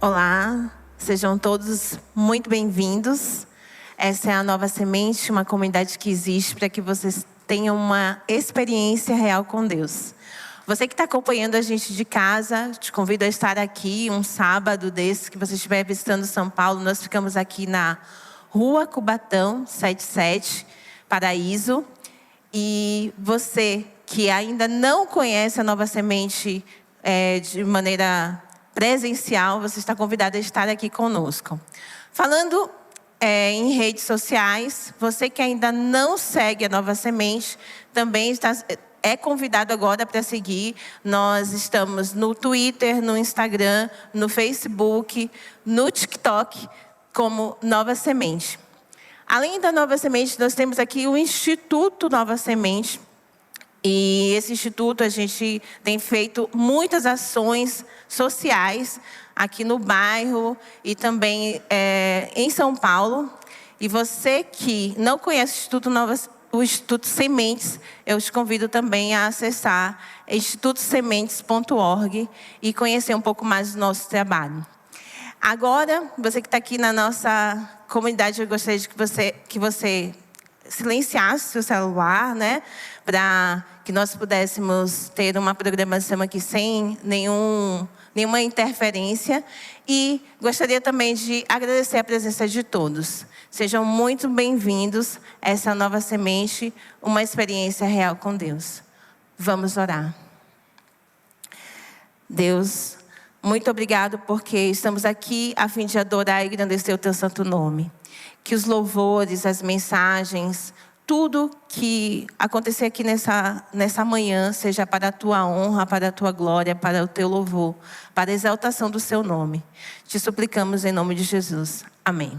Olá, sejam todos muito bem-vindos. Essa é a Nova Semente, uma comunidade que existe para que vocês tenham uma experiência real com Deus. Você que está acompanhando a gente de casa, te convido a estar aqui um sábado desse, que você estiver visitando São Paulo. Nós ficamos aqui na Rua Cubatão, 77, Paraíso. E você que ainda não conhece a Nova Semente de maneira presencial, você está convidado a estar aqui conosco. Falando em redes sociais, você que ainda não segue a Nova Semente, também é convidado agora para seguir. Nós estamos no Twitter, no Instagram, no Facebook, no TikTok, como Nova Semente. Além da Nova Semente, nós temos aqui o Instituto Nova Semente. E esse instituto, a gente tem feito muitas ações sociais aqui no bairro e também em São Paulo. E você que não conhece o Instituto Sementes, eu te convido também a acessar institutosementes.org e conhecer um pouco mais do nosso trabalho. Agora, você que está aqui na nossa comunidade, eu gostaria de que você silenciasse seu celular, né? Para que nós pudéssemos ter uma programação aqui sem nenhuma interferência. E gostaria também de agradecer a presença de todos. Sejam muito bem-vindos a essa Nova Semente, uma experiência real com Deus. Vamos orar. Deus, muito obrigado porque estamos aqui a fim de adorar e engrandecer o teu santo nome. Que os louvores, as mensagens, tudo que acontecer aqui nessa manhã seja para a tua honra, para a tua glória, para o teu louvor, para a exaltação do seu nome. Te suplicamos em nome de Jesus. Amém.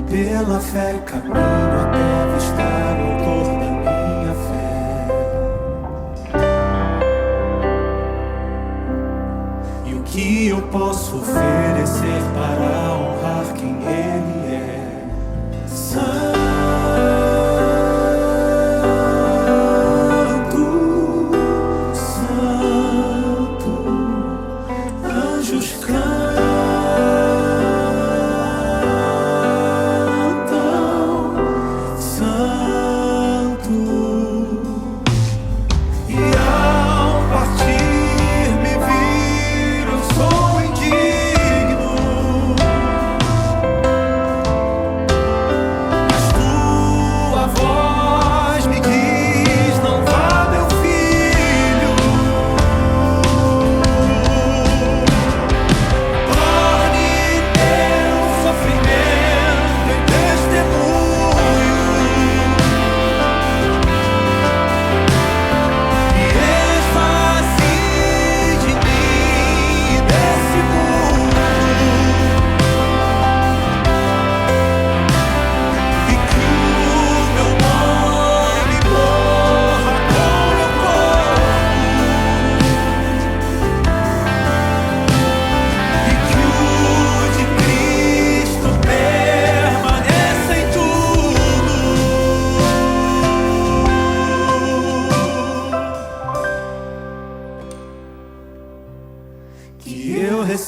Pela fé caminho até avistar o autor da minha fé. E o que eu posso oferecer para honrar quem Ele é? Santo, Santo, anjos cantam.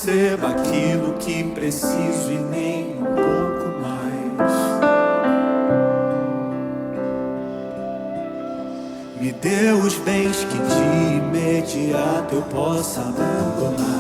receba aquilo que preciso e nem um pouco mais. Me dê os bens que de imediato eu possa abandonar.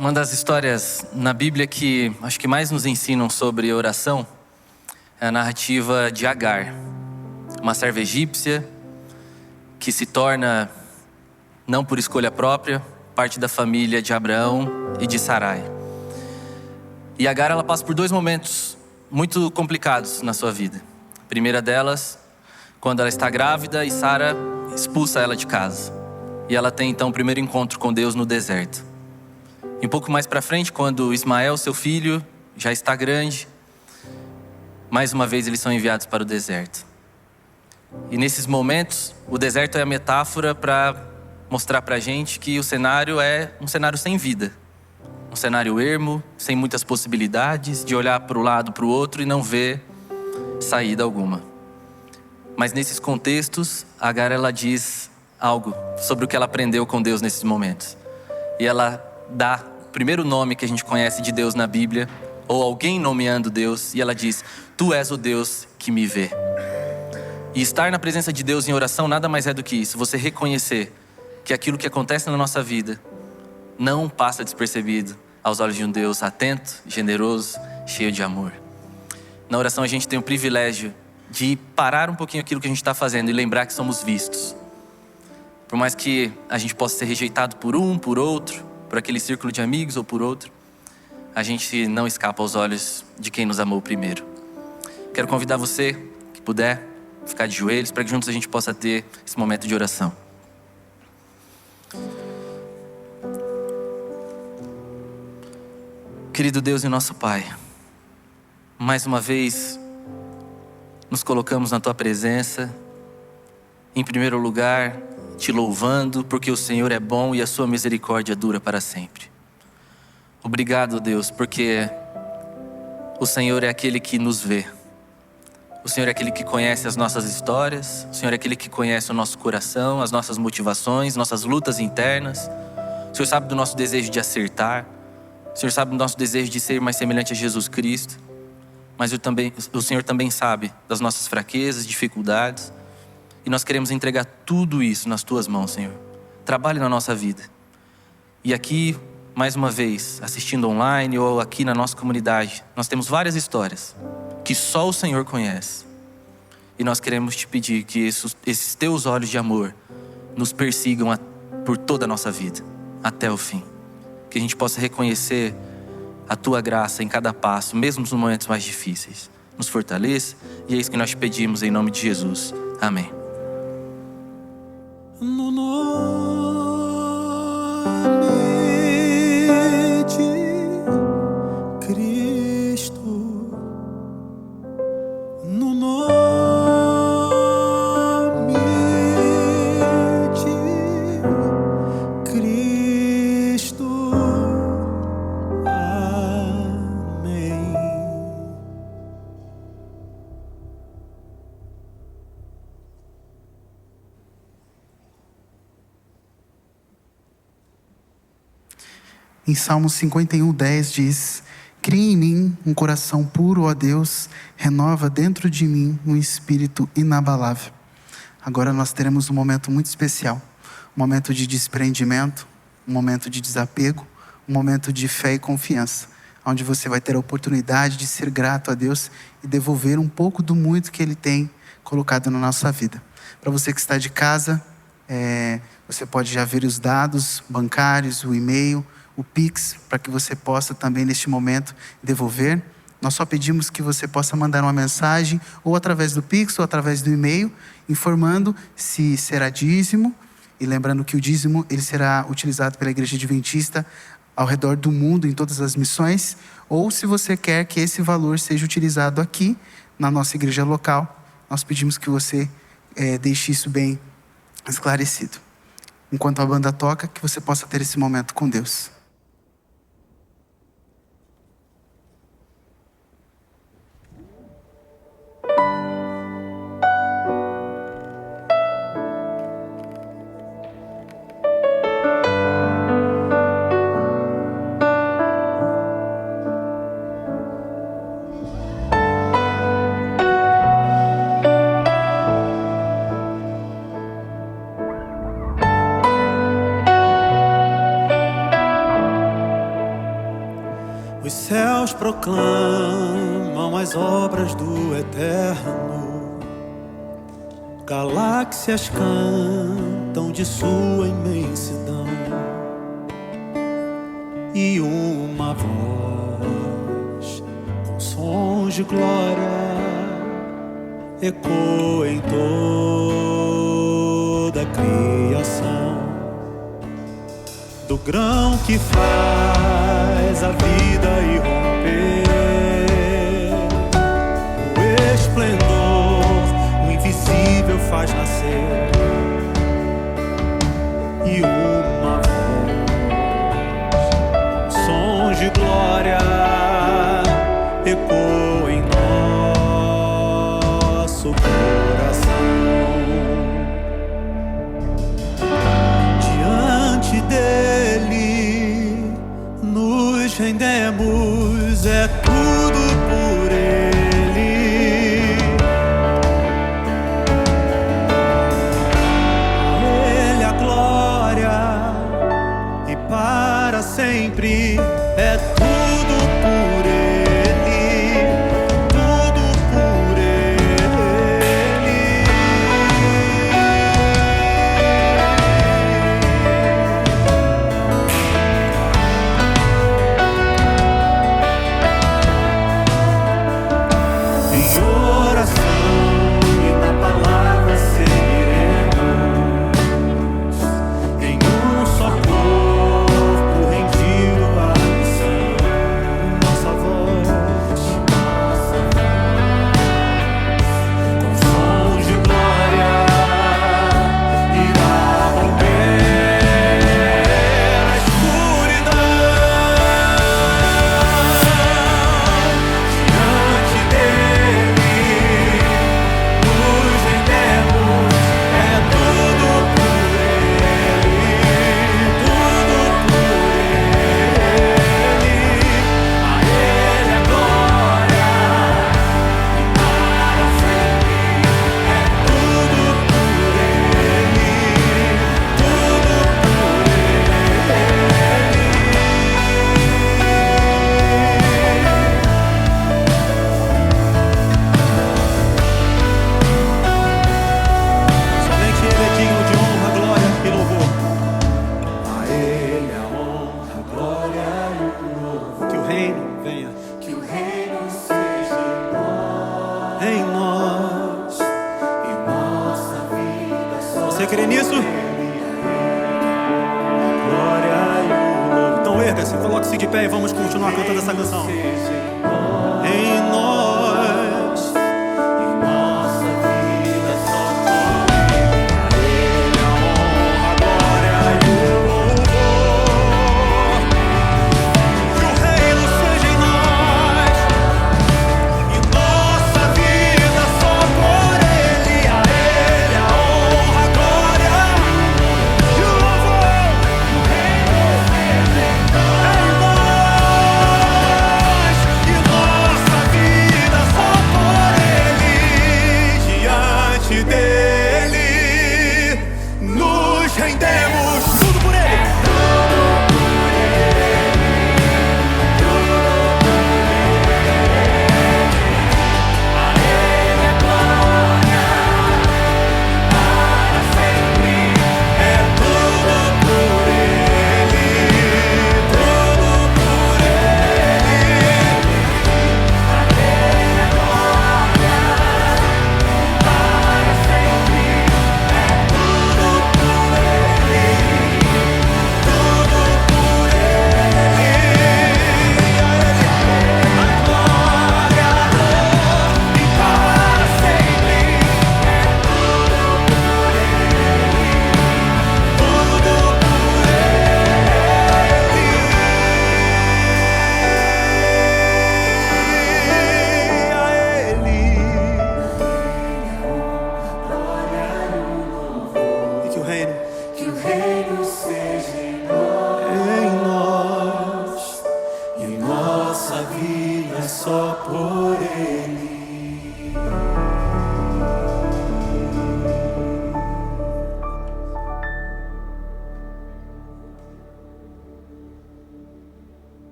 Uma das histórias na Bíblia que acho que mais nos ensinam sobre oração é a narrativa de Agar, uma serva egípcia que se torna, não por escolha própria, parte da família de Abraão e de Sarai. E Agar, ela passa por 2 momentos muito complicados na sua vida. A primeira delas, quando ela está grávida e Sara expulsa ela de casa. E ela tem então o primeiro encontro com Deus no deserto. E um pouco mais para frente, quando Ismael, seu filho, já está grande, mais uma vez eles são enviados para o deserto. E nesses momentos, o deserto é a metáfora para mostrar para a gente que o cenário é um cenário sem vida. Um cenário ermo, sem muitas possibilidades, de olhar para o lado, para o outro e não ver saída alguma. Mas nesses contextos, Agar, ela diz algo sobre o que ela aprendeu com Deus nesses momentos. E ela dá o primeiro nome que a gente conhece de Deus na Bíblia, ou alguém nomeando Deus, e ela diz: Tu és o Deus que me vê. E estar na presença de Deus em oração nada mais é do que isso, você reconhecer que aquilo que acontece na nossa vida não passa despercebido aos olhos de um Deus atento, generoso, cheio de amor. Na oração a gente tem o privilégio de parar um pouquinho aquilo que a gente está fazendo e lembrar que somos vistos. Por mais que a gente possa ser rejeitado por um, por outro, por aquele círculo de amigos ou por outro, a gente não escapa aos olhos de quem nos amou primeiro. Quero convidar você, que puder, ficar de joelhos, para que juntos a gente possa ter esse momento de oração. Querido Deus e nosso Pai, mais uma vez nos colocamos na Tua presença, em primeiro lugar, te louvando, porque o Senhor é bom e a sua misericórdia dura para sempre. Obrigado, Deus, porque o Senhor é aquele que nos vê. O Senhor é aquele que conhece as nossas histórias. O Senhor é aquele que conhece o nosso coração, as nossas motivações, nossas lutas internas. O Senhor sabe do nosso desejo de acertar. O Senhor sabe do nosso desejo de ser mais semelhante a Jesus Cristo. Mas o Senhor também sabe das nossas fraquezas, dificuldades. E nós queremos entregar tudo isso nas Tuas mãos, Senhor. Trabalhe na nossa vida. E aqui, mais uma vez, assistindo online ou aqui na nossa comunidade, nós temos várias histórias que só o Senhor conhece. E nós queremos te pedir que esses Teus olhos de amor nos persigam por toda a nossa vida, até o fim. Que a gente possa reconhecer a Tua graça em cada passo, mesmo nos momentos mais difíceis. Nos fortaleça, e é isso que nós te pedimos em nome de Jesus. Amém. No nome de Cristo, no nome de Cristo. Em Salmo 51:10 diz: cria em mim um coração puro, ó Deus, renova dentro de mim um espírito inabalável. Agora nós teremos um momento muito especial, um momento de desprendimento, um momento de desapego, um momento de fé e confiança, onde você vai ter a oportunidade de ser grato a Deus e devolver um pouco do muito que Ele tem colocado na nossa vida. Para você que está de casa, você pode já ver os dados bancários, o e-mail, o Pix, para que você possa também neste momento devolver. Nós só pedimos que você possa mandar uma mensagem, ou através do Pix, ou através do e-mail, informando se será dízimo, e lembrando que o dízimo ele será utilizado pela Igreja Adventista ao redor do mundo, em todas as missões, ou se você quer que esse valor seja utilizado aqui, na nossa igreja local, nós pedimos que você deixe isso bem esclarecido. Enquanto a banda toca, que você possa ter esse momento com Deus. Os céus proclamam as obras do Eterno, galáxias cantam de sua imensidão, e uma voz com sons de glória ecoa em toda a criação. Do grão que faz a vida irromper, o esplendor, o invisível faz nascer, e uma voz, sons de glória, ecoa em nosso coração. Diante dele nos rendemos, é tudo por ele. A ele a glória e para sempre, é tudo por ele, tudo por ele. Em oração e na palavra seguiremos, em um só corpo rendido à missão. Nossa voz, com sons de glória, irá romper a escuridão. Diante dele nos rendemos, é tudo por ele, tudo por ele. A ele a glória e para sempre, é tudo por ele, tudo por Somente ele é digno de honra, glória e louvor. A ele a honra, a glória e o louvor. Que o reino venha, que o reino seja em nós, e nossa vida só. Você crê nisso? Glória e o louvor. Então erga-se, coloque-se de pé e vamos continuar cantando essa canção. Em nós, e nossa vida só tem a honra, a glória e o louvor. Que o reino seja em nós, e nossa vida só por ele. A ele a honra, a glória e o louvor. Que o reino seja em nós. dele, nos rendemos. Tudo por ele.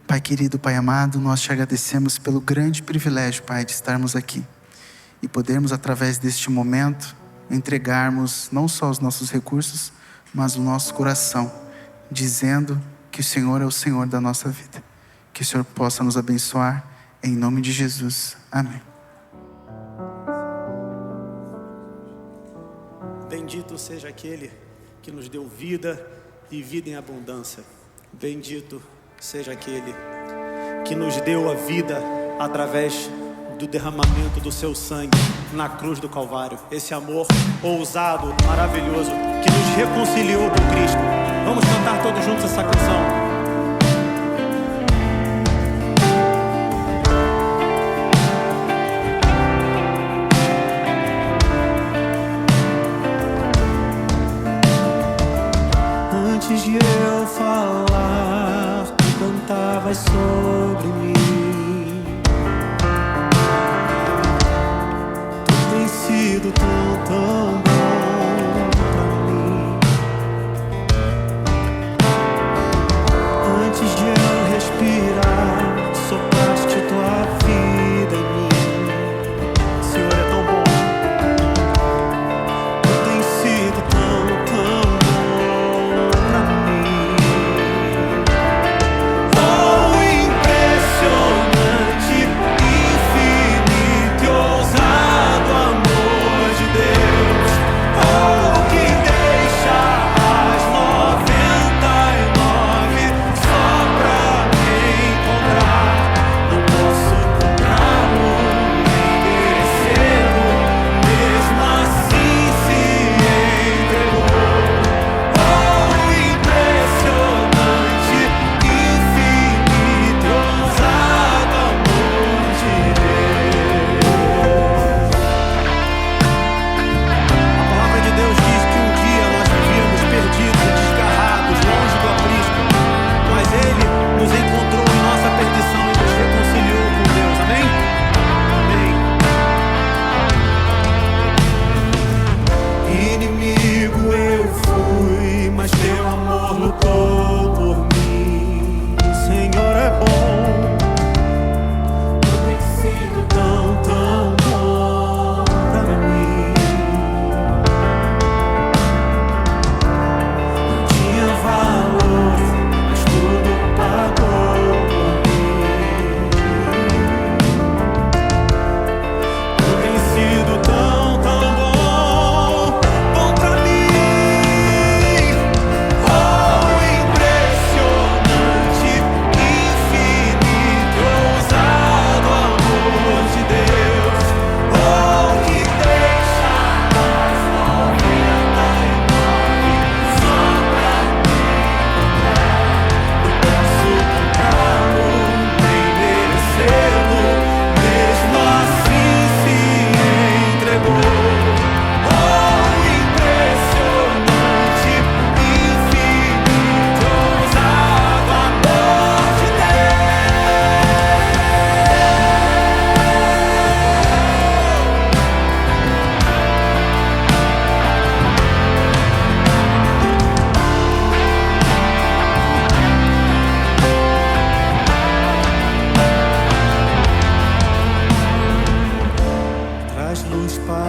Pai querido, Pai amado, nós te agradecemos pelo grande privilégio, Pai, de estarmos aqui e podermos, através deste momento, entregarmos não só os nossos recursos, mas o nosso coração, dizendo que o Senhor é o Senhor da nossa vida. Que o Senhor possa nos abençoar, em nome de Jesus. Amém. Bendito seja aquele que nos deu vida e vida em abundância. Bendito seja aquele que nos deu a vida através do derramamento do seu sangue na cruz do Calvário. Esse amor ousado, maravilhoso, que nos reconciliou com Cristo. Vamos cantar todos juntos essa canção. Antes de eu falar, tu cantavas sobre mim. Tu tens sido tão, tão bom pra mim. Antes de eu respirar, sopraste tua vida em mim. Senhor é tão bom. Tu tens sido tão, tão impressionante, infinito e ousado amor de Deus.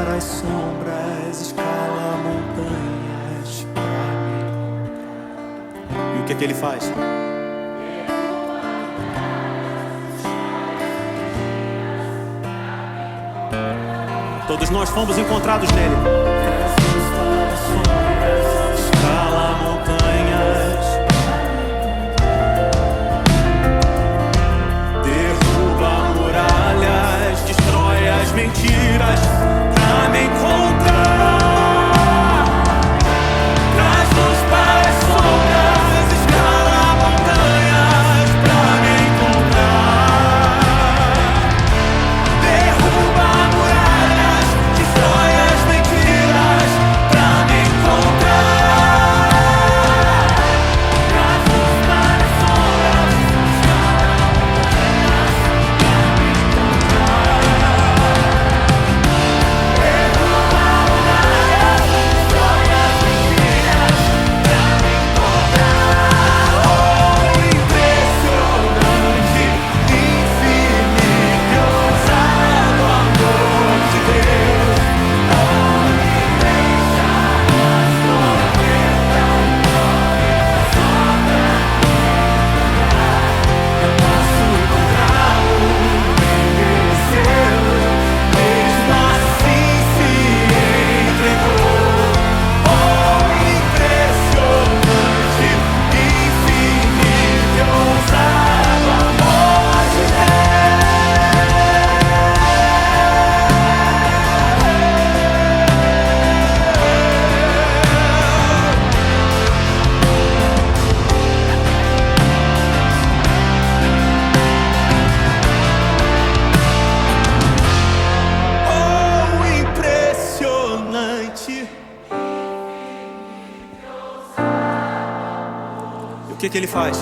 para as sombras, escala montanhas para me encontrar. E o que ele faz? Todos nós fomos encontrados nele. Escala montanhas, derruba muralhas, destrói as mentiras pra me encontrar. Traz luz para as sombras, escala montanhas pra me encontrar. Derruba muralhas, destrói as mentiras pra me encontrar. Traz luz para as sombras, escala montanhas pra me encontrar. Derruba muralhas, destrói as mentiras pra me encontrar. Oh, impressionante, infinito e ousado amor de Deus. Oh, me deixa nas tormentas, só pra me encontrar. Eu posso encontrá-lo, merecê-lo, mesmo assim se entregou. Oh, impressionante, infinito e ousado amor de Oh, impressionante. E o que ele faz?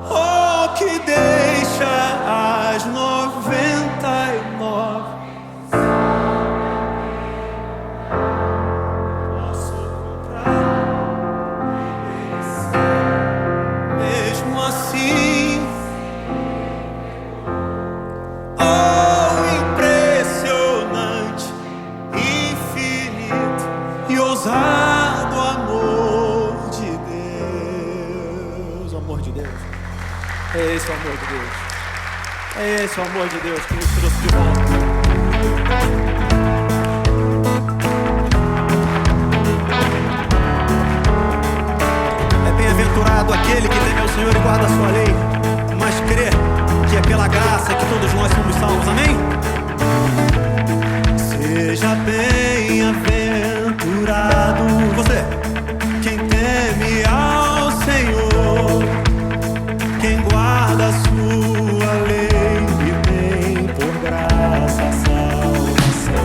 Oh, que deixa as 99. Posso comprar, mesmo assim. Oh, impressionante, infinito e ousado amor de Deus. O amor de Deus. É esse o amor de Deus. É esse o amor de Deus que nos trouxe de volta. É bem-aventurado aquele que teme ao Senhor e guarda a sua lei, mas crê que é pela graça que todos nós somos salvos. Amém? Seja bem-aventurado você, quem teme ao Senhor, quem guarda a sua lei e tem por graça a salvação.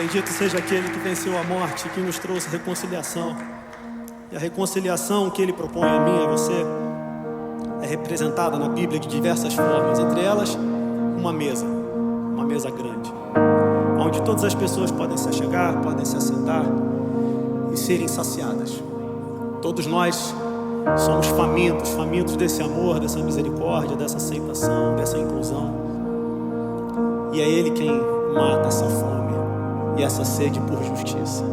Bendito seja aquele que venceu a morte, que nos trouxe reconciliação. E a reconciliação que Ele propõe a mim e a você é representada na Bíblia de diversas formas. Entre elas, uma mesa grande, onde todas as pessoas podem se achegar, podem se assentar e serem saciadas. Todos nós somos famintos desse amor, dessa misericórdia, dessa aceitação, dessa inclusão. E é Ele quem mata essa fome e essa sede por justiça.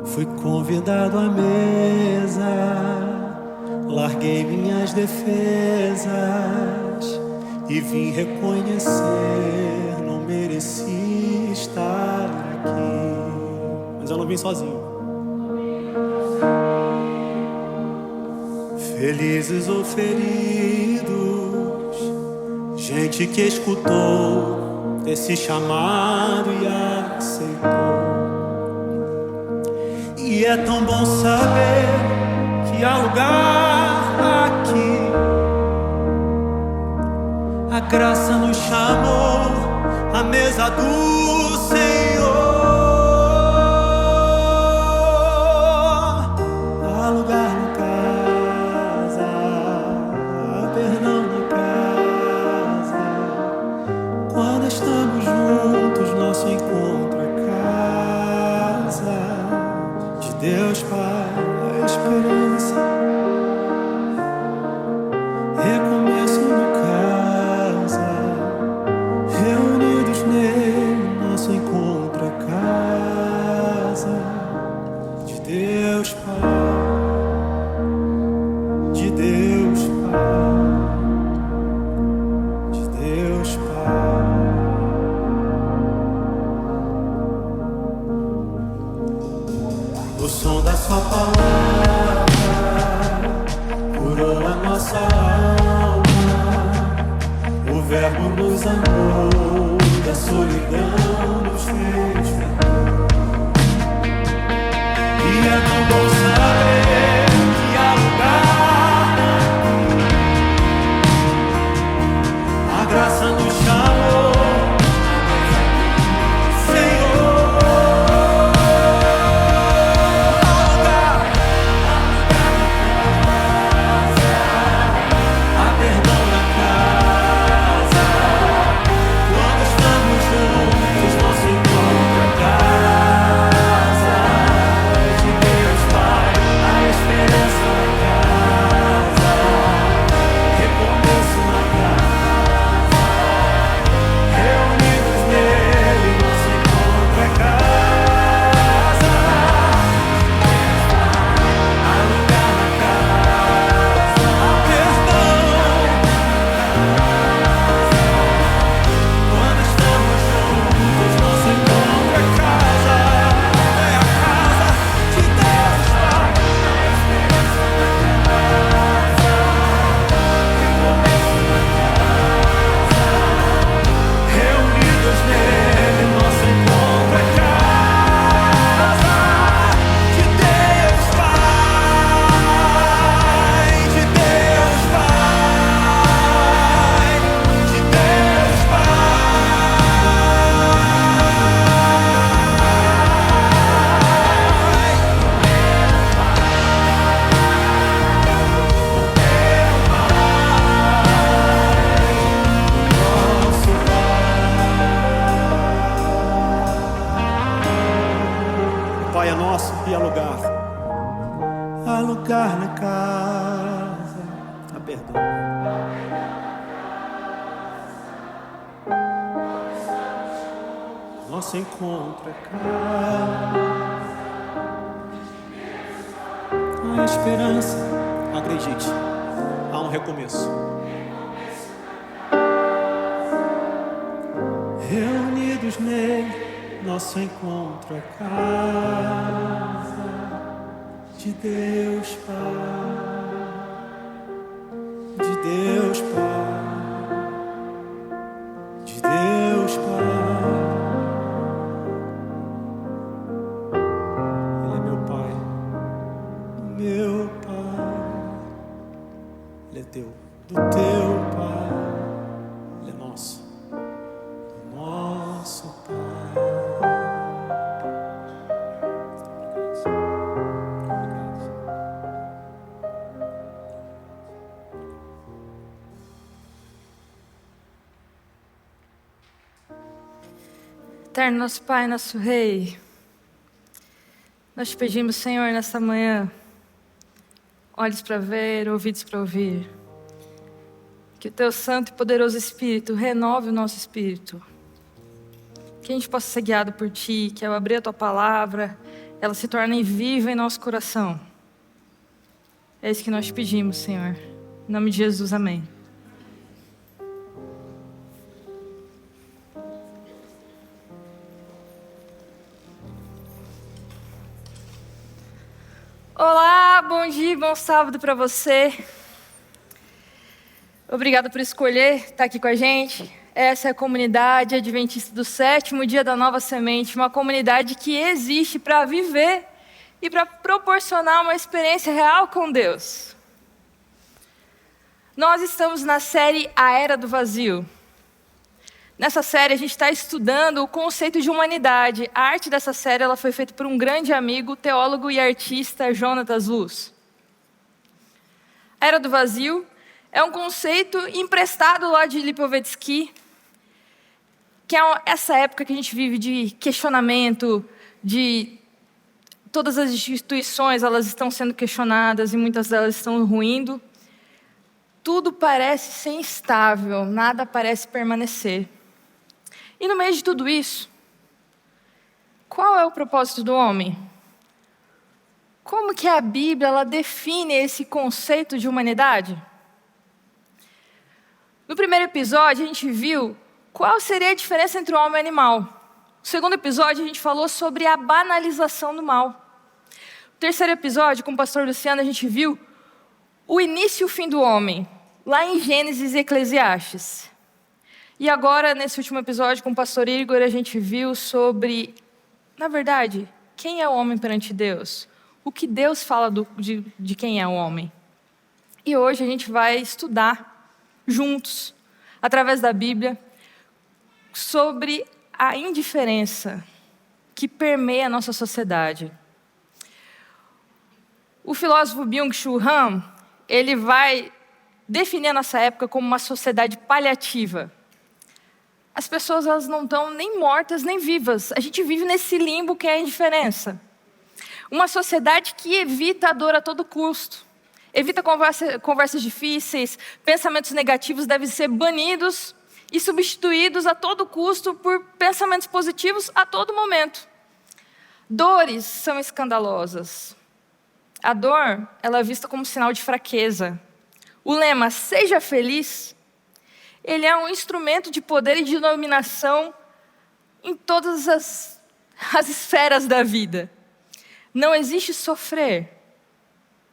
Fui convidado à mesa, larguei minhas defesas e vim reconhecer, não mereci estar aqui. Mas eu não vim sozinho. Felizes ou feridos, gente que escutou esse chamado e aceitou. E é tão bom saber que há lugar aqui. A graça nos chamou à mesa do Senhor. Há lugar na casa, há perdão na casa. Quando estamos juntos, nosso encontro é casa de Deus Pai, a esperança. Recomeço na casa, reunidos nele, nosso encontro é casa de Deus Pai, de Deus Pai, de Deus Pai. O som da sua palavra curou a nossa alma. O Verbo nos amou, da solidão nos fez bem. E é tão bom saber que há lugar aqui. A graça nos chamou, Pai é nosso e há lugar. Há lugar na casa. Ah, perdão. Nosso encontro é casa. Há esperança. Acredite, há um recomeço. Reunidos nele, nosso encontro é casa de Deus Pai, de Deus Pai, de Deus Pai. Ele é meu Pai, meu Pai. Ele é teu, do teu Pai. Ele é nosso, do nosso. eterno, nosso Pai, nosso Rei, nós te pedimos, Senhor, nesta manhã, olhos para ver, ouvidos para ouvir, que o Teu Santo e Poderoso Espírito renove o nosso espírito, que a gente possa ser guiado por Ti, que ao abrir a Tua Palavra, ela se torne viva em nosso coração. É isso que nós te pedimos, Senhor. Em nome de Jesus, amém. Olá, bom dia, bom sábado para você. Obrigada por escolher estar aqui com a gente. Essa é a comunidade adventista do 7º dia da Nova Semente, uma comunidade que existe para viver e para proporcionar uma experiência real com Deus. Nós estamos na série A Era do Vazio. Nessa série a gente está estudando o conceito de humanidade. A arte dessa série ela foi feita por um grande amigo, teólogo e artista, Jonatas Luz. A Era do Vazio é um conceito emprestado lá de Lipovetsky, que é essa época que a gente vive de questionamento, de todas as instituições elas estão sendo questionadas e muitas delas estão ruindo. Tudo parece ser instável, nada parece permanecer. E no meio de tudo isso, qual é o propósito do homem? Como que a Bíblia ela define esse conceito de humanidade? No primeiro episódio, a gente viu qual seria a diferença entre o homem e o animal. No segundo episódio, a gente falou sobre a banalização do mal. No terceiro episódio, com o pastor Luciano, a gente viu o início e o fim do homem, lá em Gênesis e Eclesiastes. E agora, nesse último episódio, com o pastor Igor, a gente viu sobre, na verdade, quem é o homem perante Deus? O que Deus fala de quem é o homem? E hoje a gente vai estudar juntos, através da Bíblia, sobre a indiferença que permeia a nossa sociedade. O filósofo Byung-Chul Han, ele vai definir a nossa época como uma sociedade paliativa. As pessoas elas não estão nem mortas nem vivas. A gente vive nesse limbo que é a indiferença. Uma sociedade que evita a dor a todo custo. Evita conversas difíceis, pensamentos negativos devem ser banidos e substituídos a todo custo por pensamentos positivos a todo momento. Dores são escandalosas. A dor ela é vista como sinal de fraqueza. O lema "seja feliz", ele é um instrumento de poder e de dominação em todas as esferas da vida. Não existe sofrer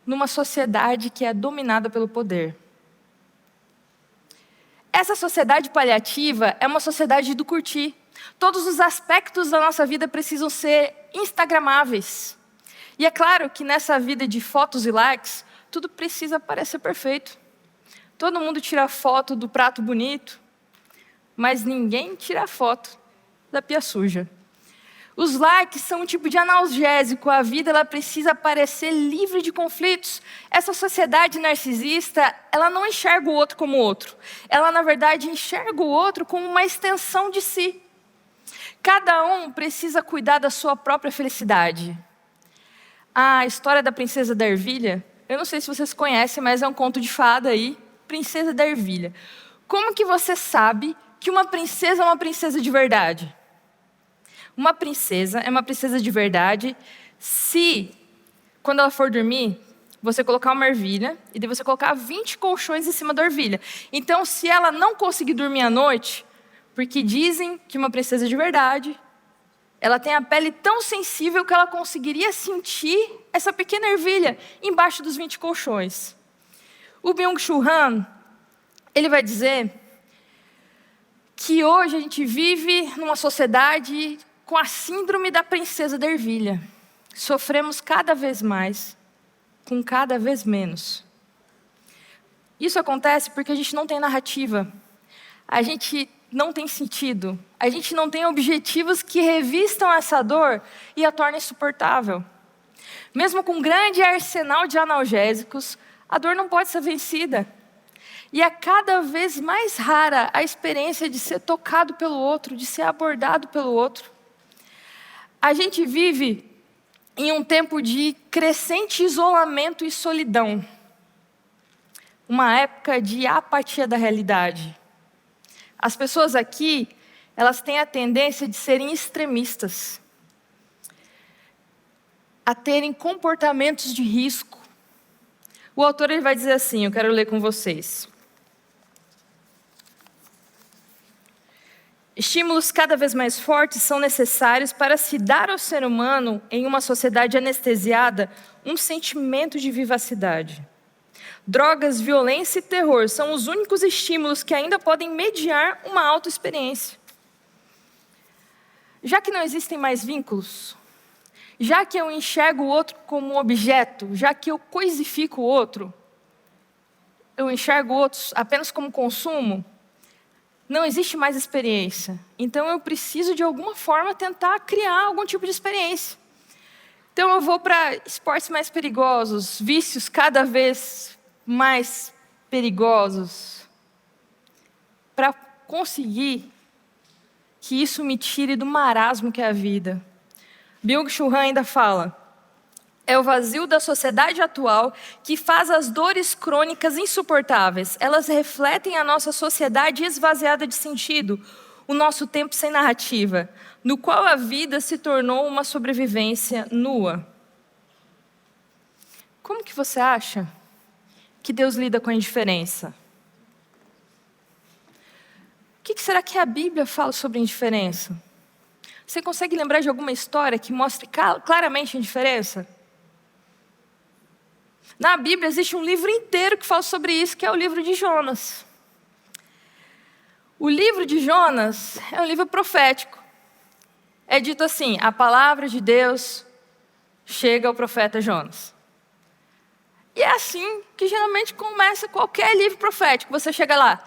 numa sociedade que é dominada pelo poder. Essa sociedade paliativa é uma sociedade do curtir. Todos os aspectos da nossa vida precisam ser instagramáveis. E é claro que nessa vida de fotos e likes, tudo precisa parecer perfeito. Todo mundo tira foto do prato bonito, mas ninguém tira foto da pia suja. Os likes são um tipo de analgésico. A vida ela precisa parecer livre de conflitos. Essa sociedade narcisista, ela não enxerga o outro como outro. Ela, na verdade, enxerga o outro como uma extensão de si. Cada um precisa cuidar da sua própria felicidade. A história da princesa da ervilha, eu não sei se vocês conhecem, mas é um conto de fada aí, Princesa da Ervilha. Como que você sabe que uma princesa é uma princesa de verdade? Uma princesa é uma princesa de verdade se, quando ela for dormir, você colocar uma ervilha e daí você colocar 20 colchões em cima da ervilha. Então, se ela não conseguir dormir à noite, porque dizem que uma princesa de verdade, ela tem a pele tão sensível que ela conseguiria sentir essa pequena ervilha embaixo dos 20 colchões. O Byung-Chul Han, ele vai dizer que hoje a gente vive numa sociedade com a síndrome da princesa da ervilha. Sofremos cada vez mais, com cada vez menos. Isso acontece porque a gente não tem narrativa. A gente não tem sentido. A gente não tem objetivos que revistam essa dor e a tornem insuportável. Mesmo com um grande arsenal de analgésicos, a dor não pode ser vencida. E é cada vez mais rara a experiência de ser tocado pelo outro, de ser abordado pelo outro. A gente vive em um tempo de crescente isolamento e solidão. Uma época de apatia da realidade. As pessoas aqui, elas têm a tendência de serem extremistas, a terem comportamentos de risco. O autor ele vai dizer assim, eu quero ler com vocês. Estímulos cada vez mais fortes são necessários para se dar ao ser humano, em uma sociedade anestesiada, um sentimento de vivacidade. Drogas, violência e terror são os únicos estímulos que ainda podem mediar uma autoexperiência. Já que não existem mais vínculos, já que eu enxergo o outro como um objeto, já que eu coisifico o outro, eu enxergo o outro apenas como consumo, não existe mais experiência. Então eu preciso de alguma forma tentar criar algum tipo de experiência. Então eu vou para esportes mais perigosos, vícios cada vez mais perigosos, para conseguir que isso me tire do marasmo que é a vida. Byung-Chul Han ainda fala: é o vazio da sociedade atual que faz as dores crônicas insuportáveis. Elas refletem a nossa sociedade esvaziada de sentido, o nosso tempo sem narrativa, no qual a vida se tornou uma sobrevivência nua. Como que você acha que Deus lida com a indiferença? O que será que a Bíblia fala sobre indiferença? Você consegue lembrar de alguma história que mostre claramente a indiferença? Na Bíblia existe um livro inteiro que fala sobre isso, que é o livro de Jonas. O livro de Jonas é um livro profético. É dito assim, a palavra de Deus chega ao profeta Jonas. E é assim que geralmente começa qualquer livro profético. Você chega lá,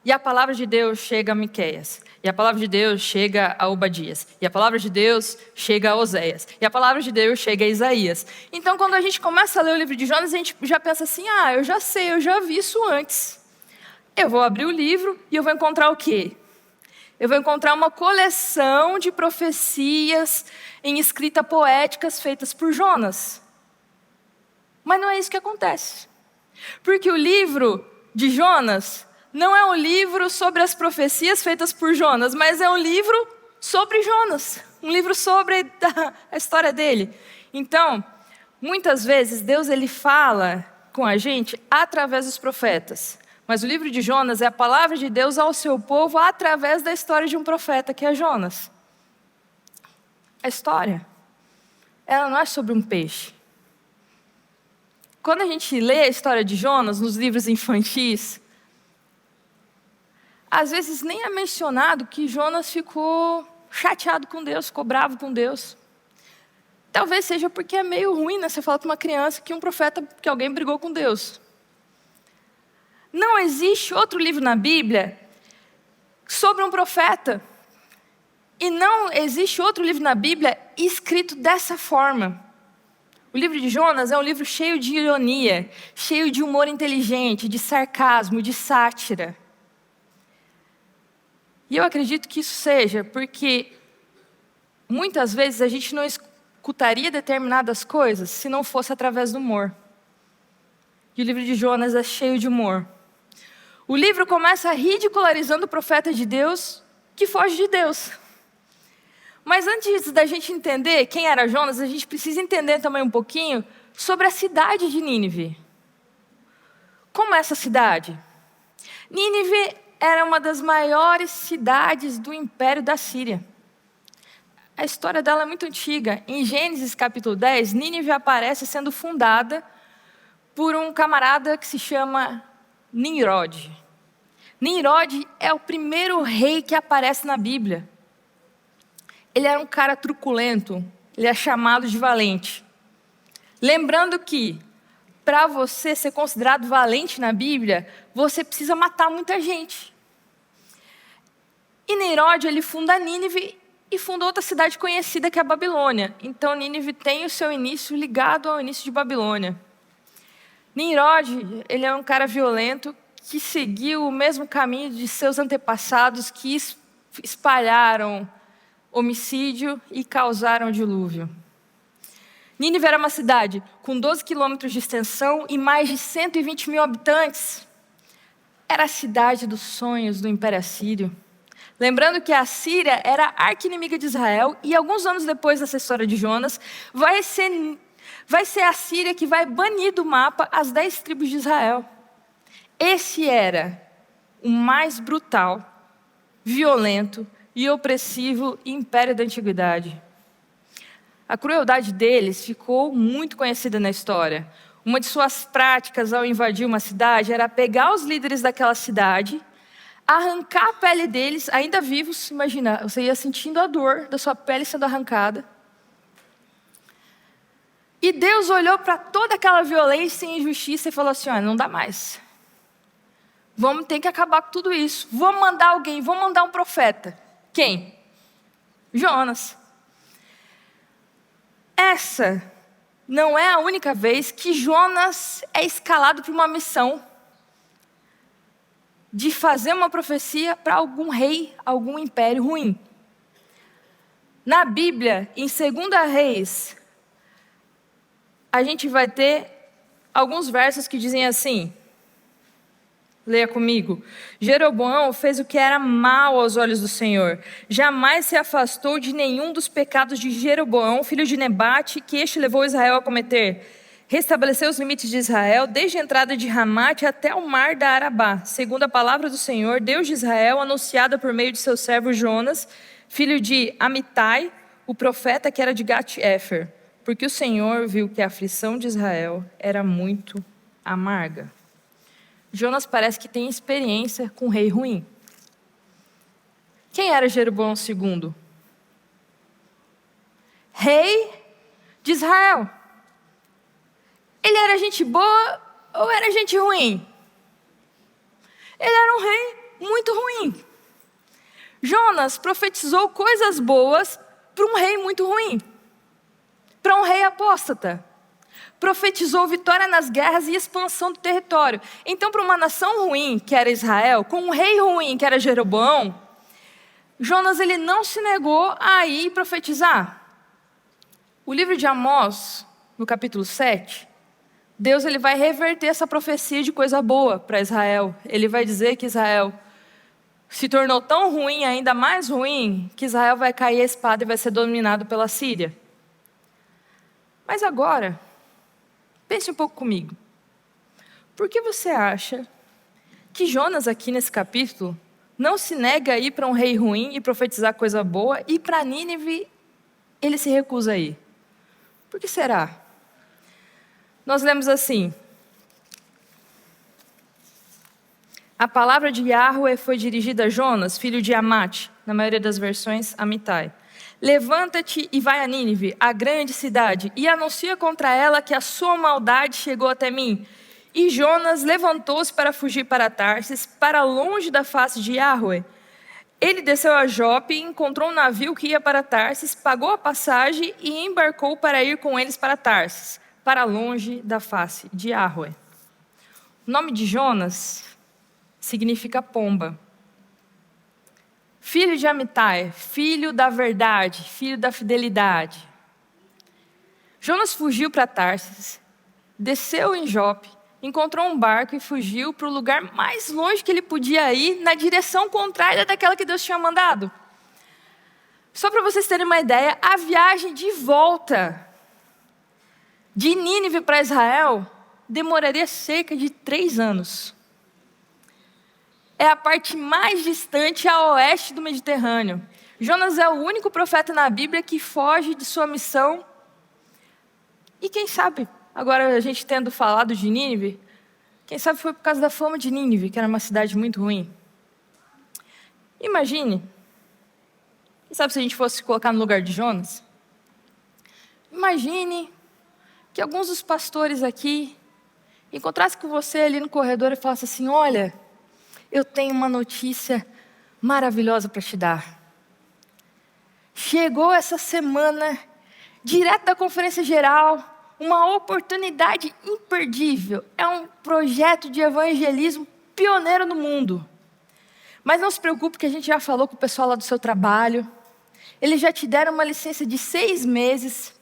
e a palavra de Deus chega a Miqueias. E a palavra de Deus chega a Obadias. E a palavra de Deus chega a Oséias. E a palavra de Deus chega a Isaías. Então, quando a gente começa a ler o livro de Jonas, a gente já pensa assim, eu já sei, eu já vi isso antes. Eu vou abrir o livro e eu vou encontrar o quê? Eu vou encontrar uma coleção de profecias em escrita poéticas feitas por Jonas. Mas não é isso que acontece. Porque o livro de Jonas não é um livro sobre as profecias feitas por Jonas, mas é um livro sobre Jonas, um livro sobre a história dele. Então, muitas vezes Deus ele fala com a gente através dos profetas, mas o livro de Jonas é a palavra de Deus ao seu povo através da história de um profeta que é Jonas. A história, ela não é sobre um peixe. Quando a gente lê a história de Jonas nos livros infantis, às vezes nem é mencionado que Jonas ficou chateado com Deus, ficou bravo com Deus. Talvez seja porque é meio ruim, né? Você fala para uma criança que um profeta, que alguém brigou com Deus. Não existe outro livro na Bíblia sobre um profeta. E não existe outro livro na Bíblia escrito dessa forma. O livro de Jonas é um livro cheio de ironia, cheio de humor inteligente, de sarcasmo, de sátira. E eu acredito que isso seja porque muitas vezes a gente não escutaria determinadas coisas se não fosse através do humor. E o livro de Jonas é cheio de humor. O livro começa ridicularizando o profeta de Deus que foge de Deus. Mas antes da gente entender quem era Jonas, a gente precisa entender também um pouquinho sobre a cidade de Nínive. Como é essa cidade? Nínive era uma das maiores cidades do Império da Síria. A história dela é muito antiga. Em Gênesis capítulo 10, Nínive aparece sendo fundada por um camarada que se chama Nimrod. Nimrod é o primeiro rei que aparece na Bíblia. Ele era um cara truculento, ele é chamado de valente. Lembrando que, para você ser considerado valente na Bíblia, você precisa matar muita gente. E Nimrod, ele funda Nínive e funda outra cidade conhecida que é a Babilônia. Então, Nínive tem o seu início ligado ao início de Babilônia. Nimrod, ele é um cara violento que seguiu o mesmo caminho de seus antepassados que espalharam homicídio e causaram dilúvio. Nínive era uma cidade com 12 quilômetros de extensão e mais de 120 mil habitantes. Era a cidade dos sonhos do Império Assírio. Lembrando que a Síria era a arqui-inimiga de Israel e alguns anos depois dessa história de Jonas, vai ser a Síria que vai banir do mapa as 10 tribos de Israel. Esse era o mais brutal, violento e opressivo império da antiguidade. A crueldade deles ficou muito conhecida na história. Uma de suas práticas ao invadir uma cidade era pegar os líderes daquela cidade, arrancar a pele deles, ainda vivos. Imagina, você ia sentindo a dor da sua pele sendo arrancada. E Deus olhou para toda aquela violência e injustiça e falou assim: não dá mais. Vamos ter que acabar com tudo isso. Vamos mandar alguém, vamos mandar um profeta. Quem? Jonas. Essa não é a única vez que Jonas é escalado para uma missão de fazer uma profecia para algum rei, algum império ruim. Na Bíblia, em 2 Reis, a gente vai ter alguns versos que dizem assim, leia comigo. Jeroboão fez o que era mal aos olhos do Senhor. Jamais se afastou de nenhum dos pecados de Jeroboão, filho de Nebate, que este levou Israel a cometer. Restabeleceu os limites de Israel, desde a entrada de Ramate até o mar da Arabá, segundo a palavra do Senhor, Deus de Israel, anunciada por meio de seu servo Jonas, filho de Amitai, o profeta que era de Gat-Éfer. Porque o Senhor viu que a aflição de Israel era muito amarga. Jonas parece que tem experiência com um rei ruim. Quem era Jeroboão II? Rei de Israel. Ele era gente boa ou era gente ruim? Ele era um rei muito ruim. Jonas profetizou coisas boas para um rei muito ruim. Para um rei apóstata. Profetizou vitória nas guerras e expansão do território. Então, para uma nação ruim, que era Israel, com um rei ruim, que era Jeroboão, Jonas ele não se negou a ir profetizar. O livro de Amós, no capítulo 7, Deus ele vai reverter essa profecia de coisa boa para Israel. Ele vai dizer que Israel se tornou tão ruim, ainda mais ruim, que Israel vai cair a espada e vai ser dominado pela Síria. Mas agora, pense um pouco comigo. Por que você acha que Jonas aqui nesse capítulo não se nega a ir para um rei ruim e profetizar coisa boa e para Nínive ele se recusa a ir? Por que será? Nós lemos assim: a palavra de Yahweh foi dirigida a Jonas, filho de Amate, na maioria das versões, Amitai. Levanta-te e vai a Nínive, a grande cidade, e anuncia contra ela que a sua maldade chegou até mim. E Jonas levantou-se para fugir para Tarsis, para longe da face de Yahweh. Ele desceu a Jope e encontrou um navio que ia para Tarsis, pagou a passagem e embarcou para ir com eles para Tarsis, para longe da face de Yahweh. O nome de Jonas significa pomba. Filho de Amitai, filho da verdade, filho da fidelidade. Jonas fugiu para Tarsis, desceu em Jope, encontrou um barco e fugiu para o lugar mais longe que ele podia ir, na direção contrária daquela que Deus tinha mandado. Só para vocês terem uma ideia, a viagem de volta de Nínive para Israel demoraria cerca de 3 anos. É a parte mais distante a oeste do Mediterrâneo. Jonas é o único profeta na Bíblia que foge de sua missão. E quem sabe, agora a gente tendo falado de Nínive, quem sabe foi por causa da fama de Nínive, que era uma cidade muito ruim. Imagine, quem sabe se a gente fosse se colocar no lugar de Jonas? Imagine que alguns dos pastores aqui encontrassem com você ali no corredor e falassem assim: olha, eu tenho uma notícia maravilhosa para te dar. Chegou essa semana, direto da conferência geral, uma oportunidade imperdível. É um projeto de evangelismo pioneiro no mundo. Mas não se preocupe que a gente já falou com o pessoal lá do seu trabalho. Eles já te deram uma licença de 6 meses.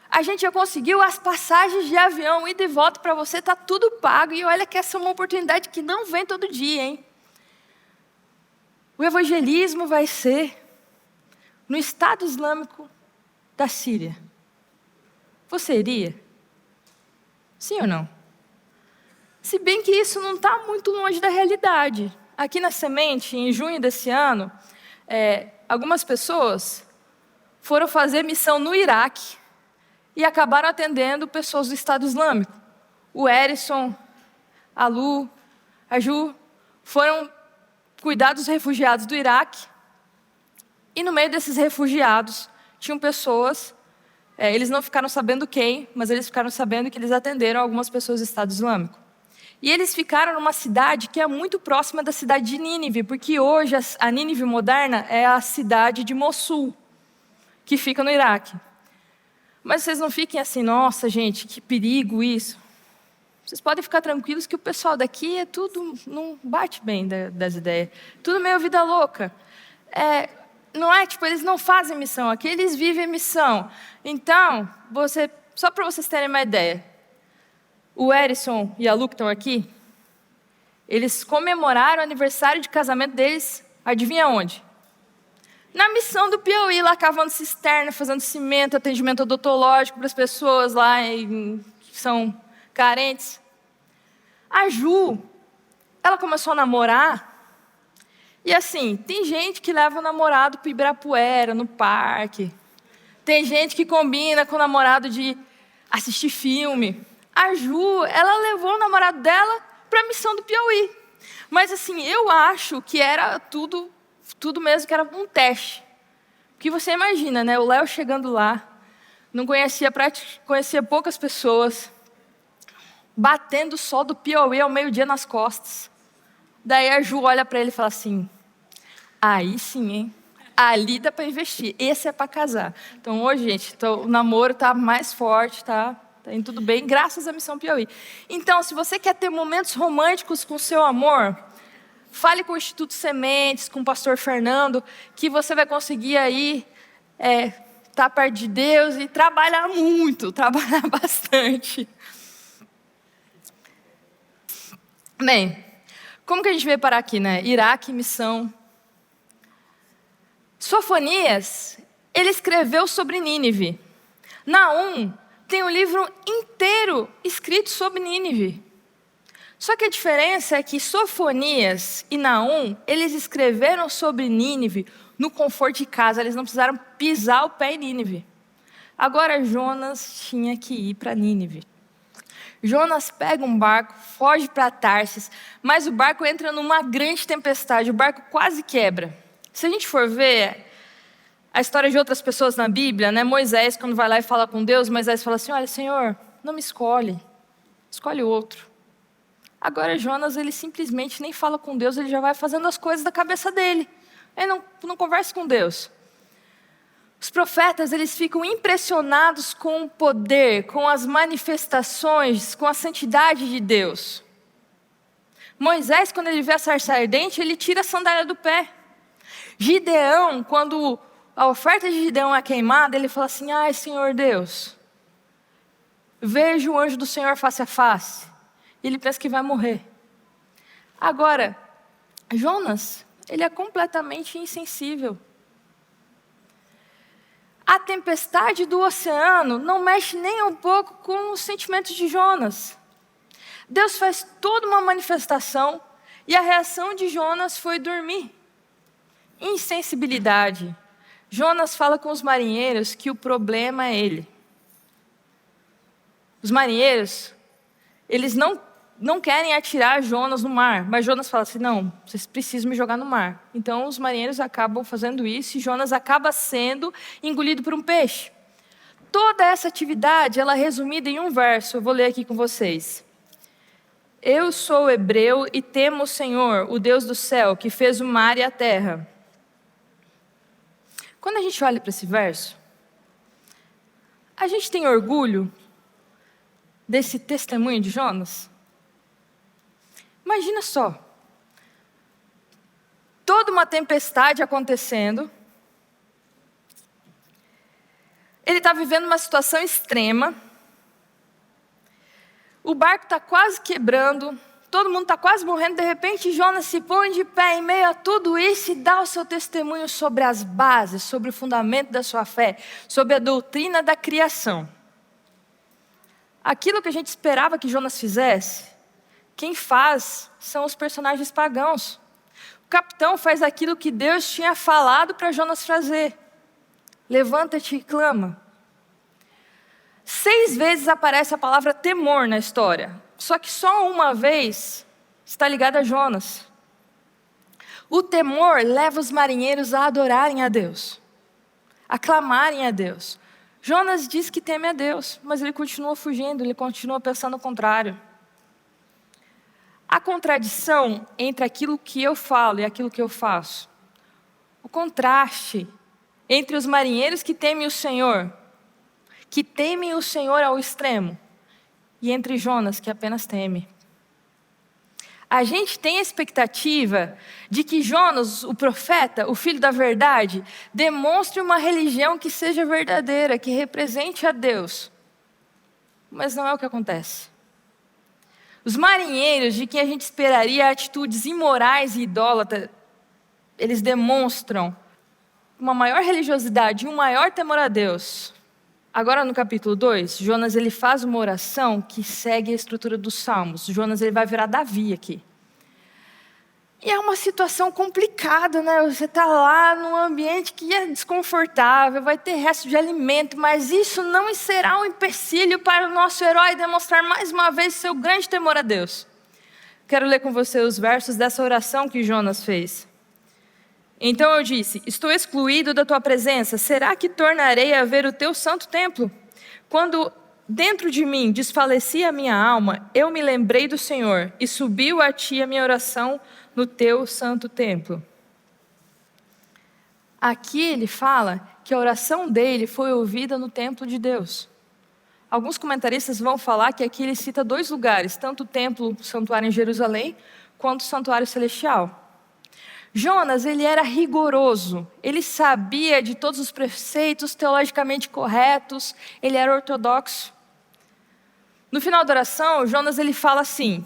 A gente já conseguiu as passagens de avião, ida e volta para você, está tudo pago. E olha que essa é uma oportunidade que não vem todo dia, hein? O evangelismo vai ser no Estado Islâmico da Síria. Você iria? Sim ou não? Se bem que isso não está muito longe da realidade. Aqui na Semente, em junho desse ano, algumas pessoas foram fazer missão no Iraque e acabaram atendendo pessoas do Estado Islâmico. O Erison, a Lu, a Ju, foram cuidar dos refugiados do Iraque. E no meio desses refugiados, tinham pessoas, eles não ficaram sabendo quem, mas eles ficaram sabendo que eles atenderam algumas pessoas do Estado Islâmico. E eles ficaram numa cidade que é muito próxima da cidade de Nínive, porque hoje a Nínive moderna é a cidade de Mossul, que fica no Iraque. Mas vocês não fiquem assim, nossa gente, que perigo isso. Vocês podem ficar tranquilos que o pessoal daqui é tudo, não bate bem das ideias. Tudo meio vida louca. Não é tipo, eles não fazem missão aqui, eles vivem missão. Então, só para vocês terem uma ideia, o Erison e a Lu que estão aqui, eles comemoraram o aniversário de casamento deles, adivinha onde? Na missão do Piauí, lá cavando cisterna, fazendo cimento, atendimento odontológico para as pessoas lá que são carentes. A Ju, ela começou a namorar, e assim, tem gente que leva o namorado para Ibirapuera, no parque. Tem gente que combina com o namorado de assistir filme. A Ju, ela levou o namorado dela para a missão do Piauí. Mas assim, eu acho que era tudo mesmo que era um teste. Porque você imagina, né? O Léo chegando lá, não conhecia poucas pessoas, batendo o sol do Piauí ao meio-dia nas costas. Daí a Ju olha para ele e fala assim, aí sim, hein? Ali dá para investir, esse é para casar. Então hoje, gente, o namoro está mais forte, está indo tudo bem, graças à Missão Piauí. Então, se você quer ter momentos românticos com o seu amor, fale com o Instituto Sementes, com o pastor Fernando, que você vai conseguir aí estar perto de Deus e trabalhar muito, trabalhar bastante. Bem, como que a gente veio parar aqui, né? Iraque, missão. Sofonias, ele escreveu sobre Nínive. Naum tem um livro inteiro escrito sobre Nínive. Só que a diferença é que Sofonias e Naum, eles escreveram sobre Nínive no conforto de casa, eles não precisaram pisar o pé em Nínive. Agora Jonas tinha que ir para Nínive. Jonas pega um barco, foge para Tarsis, mas o barco entra numa grande tempestade, o barco quase quebra. Se a gente for ver a história de outras pessoas na Bíblia, né? Moisés, quando vai lá e fala com Deus, Moisés fala assim, olha, Senhor, não me escolhe outro. Agora Jonas, ele simplesmente nem fala com Deus, ele já vai fazendo as coisas da cabeça dele. Ele não conversa com Deus. Os profetas, eles ficam impressionados com o poder, com as manifestações, com a santidade de Deus. Moisés, quando ele vê a sarça ardente, ele tira a sandália do pé. Gideão, quando a oferta de Gideão é queimada, ele fala assim, ai, Senhor Deus, vejo o anjo do Senhor face a face. Ele pensa que vai morrer. Agora, Jonas, ele é completamente insensível. A tempestade do oceano não mexe nem um pouco com os sentimentos de Jonas. Deus faz toda uma manifestação e a reação de Jonas foi dormir. Insensibilidade. Jonas fala com os marinheiros que o problema é ele. Os marinheiros, eles não querem atirar Jonas no mar, mas Jonas fala assim, não, vocês precisam me jogar no mar. Então os marinheiros acabam fazendo isso e Jonas acaba sendo engolido por um peixe. Toda essa atividade, ela é resumida em um verso, eu vou ler aqui com vocês. Eu sou hebreu e temo o Senhor, o Deus do céu, que fez o mar e a terra. Quando a gente olha para esse verso, a gente tem orgulho desse testemunho de Jonas? Imagina só, toda uma tempestade acontecendo, Ele está vivendo uma situação extrema. O barco está quase quebrando. Todo mundo está quase morrendo. De repente, Jonas se põe de pé em meio a tudo isso e dá o seu testemunho sobre as bases, sobre o fundamento da sua fé, sobre a doutrina da criação. Aquilo que a gente esperava que Jonas fizesse, quem faz são os personagens pagãos. O capitão faz aquilo que Deus tinha falado para Jonas fazer. Levanta-te e clama. 6 vezes aparece a palavra temor na história. Só que só uma vez está ligada a Jonas. O temor leva os marinheiros a adorarem a Deus, a clamarem a Deus. Jonas diz que teme a Deus, mas ele continua fugindo, ele continua pensando o contrário. A contradição entre aquilo que eu falo e aquilo que eu faço. O contraste entre os marinheiros que temem o Senhor ao extremo, e entre Jonas, que apenas teme. A gente tem a expectativa de que Jonas, o profeta, o filho da verdade, demonstre uma religião que seja verdadeira, que represente a Deus. Mas não é o que acontece. Os marinheiros, de quem a gente esperaria atitudes imorais e idólatras, eles demonstram uma maior religiosidade e um maior temor a Deus. Agora no capítulo 2, Jonas ele faz uma oração que segue a estrutura dos Salmos. Jonas ele vai virar Davi aqui. E é uma situação complicada, né? Você está lá num ambiente que é desconfortável, vai ter resto de alimento, mas isso não será um empecilho para o nosso herói demonstrar mais uma vez seu grande temor a Deus. Quero ler com você os versos dessa oração que Jonas fez. Então eu disse, estou excluído da tua presença, será que tornarei a ver o teu santo templo? Quando dentro de mim desfalecia a minha alma, eu me lembrei do Senhor e subiu a ti a minha oração no teu santo templo. Aqui ele fala que a oração dele foi ouvida no templo de Deus. Alguns comentaristas vão falar que aqui ele cita 2 lugares, tanto o templo, o santuário em Jerusalém, quanto o santuário celestial. Jonas, ele era rigoroso, ele sabia de todos os preceitos teologicamente corretos, ele era ortodoxo. No final da oração, Jonas ele fala assim: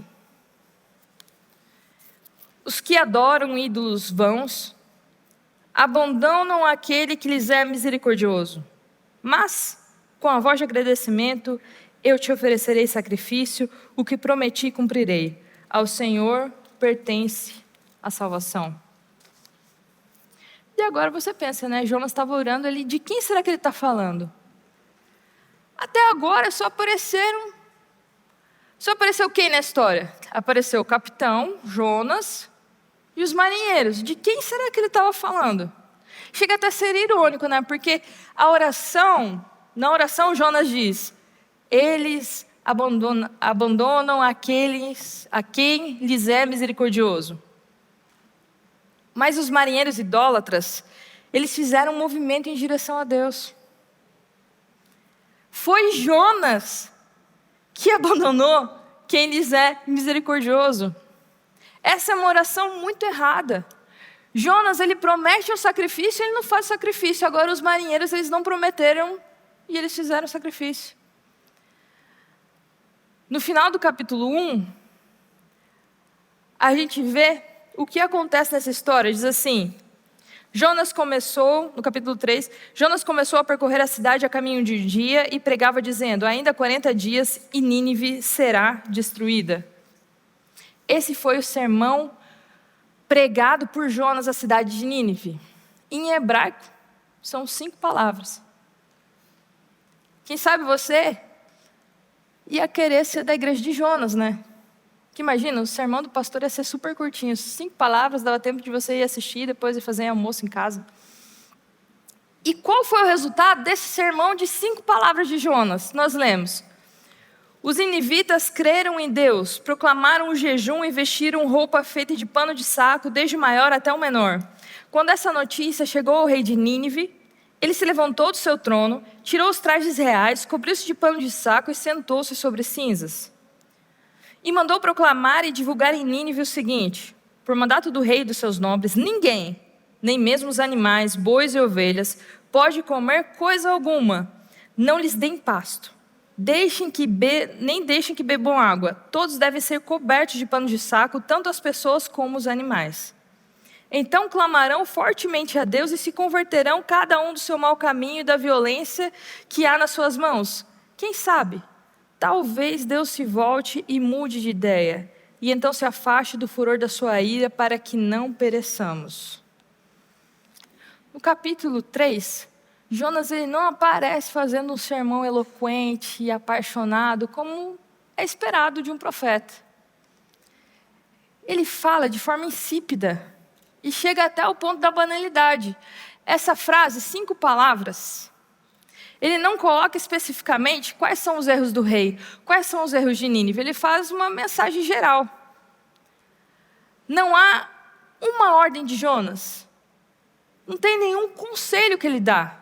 os que adoram ídolos vãos, abandonam aquele que lhes é misericordioso. Mas, com a voz de agradecimento, eu te oferecerei sacrifício, o que prometi cumprirei. Ao Senhor pertence a salvação. E agora você pensa, né? Jonas estava orando ali, de quem será que ele está falando? Até agora só apareceu quem na história? Apareceu o capitão, Jonas e os marinheiros. De quem será que ele estava falando? Chega até a ser irônico, né? Porque na oração Jonas diz, eles abandonam aqueles a quem lhes é misericordioso. Mas os marinheiros idólatras, eles fizeram um movimento em direção a Deus. Foi Jonas que abandonou quem lhes é misericordioso. Essa é uma oração muito errada. Jonas, ele promete um sacrifício, ele não faz sacrifício. Agora os marinheiros, eles não prometeram e eles fizeram o sacrifício. No final do capítulo 1, a gente vê o que acontece nessa história. Diz assim, no capítulo 3, Jonas começou a percorrer a cidade a caminho de um dia e pregava dizendo, ainda 40 dias e Nínive será destruída. Esse foi o sermão pregado por Jonas à cidade de Nínive. Em hebraico, são 5 palavras. Quem sabe você ia querer ser da igreja de Jonas, né? Que imagina, o sermão do pastor ia ser super curtinho, 5 palavras, dava tempo de você ir assistir, depois ir fazer almoço em casa. E qual foi o resultado desse sermão de 5 palavras de Jonas? Nós lemos, os ninivitas creram em Deus, proclamaram o jejum e vestiram roupa feita de pano de saco, desde o maior até o menor. Quando essa notícia chegou ao rei de Nínive, ele se levantou do seu trono, tirou os trajes reais, cobriu-se de pano de saco e sentou-se sobre cinzas. E mandou proclamar e divulgar em Nínive o seguinte, por mandato do rei e dos seus nobres, ninguém, nem mesmo os animais, bois e ovelhas, pode comer coisa alguma, Não lhes deem pasto. Nem deixem que bebam água. Todos devem ser cobertos de pano de saco, tanto as pessoas como os animais. Então clamarão fortemente a Deus e se converterão cada um do seu mau caminho e da violência que há nas suas mãos. Quem sabe? Talvez Deus se volte e mude de ideia, e então se afaste do furor da sua ira para que não pereçamos. No capítulo 3, Jonas ele não aparece fazendo um sermão eloquente e apaixonado, como é esperado de um profeta. Ele fala de forma insípida e chega até o ponto da banalidade. Essa frase, 5 palavras, ele não coloca especificamente quais são os erros do rei, quais são os erros de Nínive. Ele faz uma mensagem geral. Não há uma ordem de Jonas. Não tem nenhum conselho que ele dá.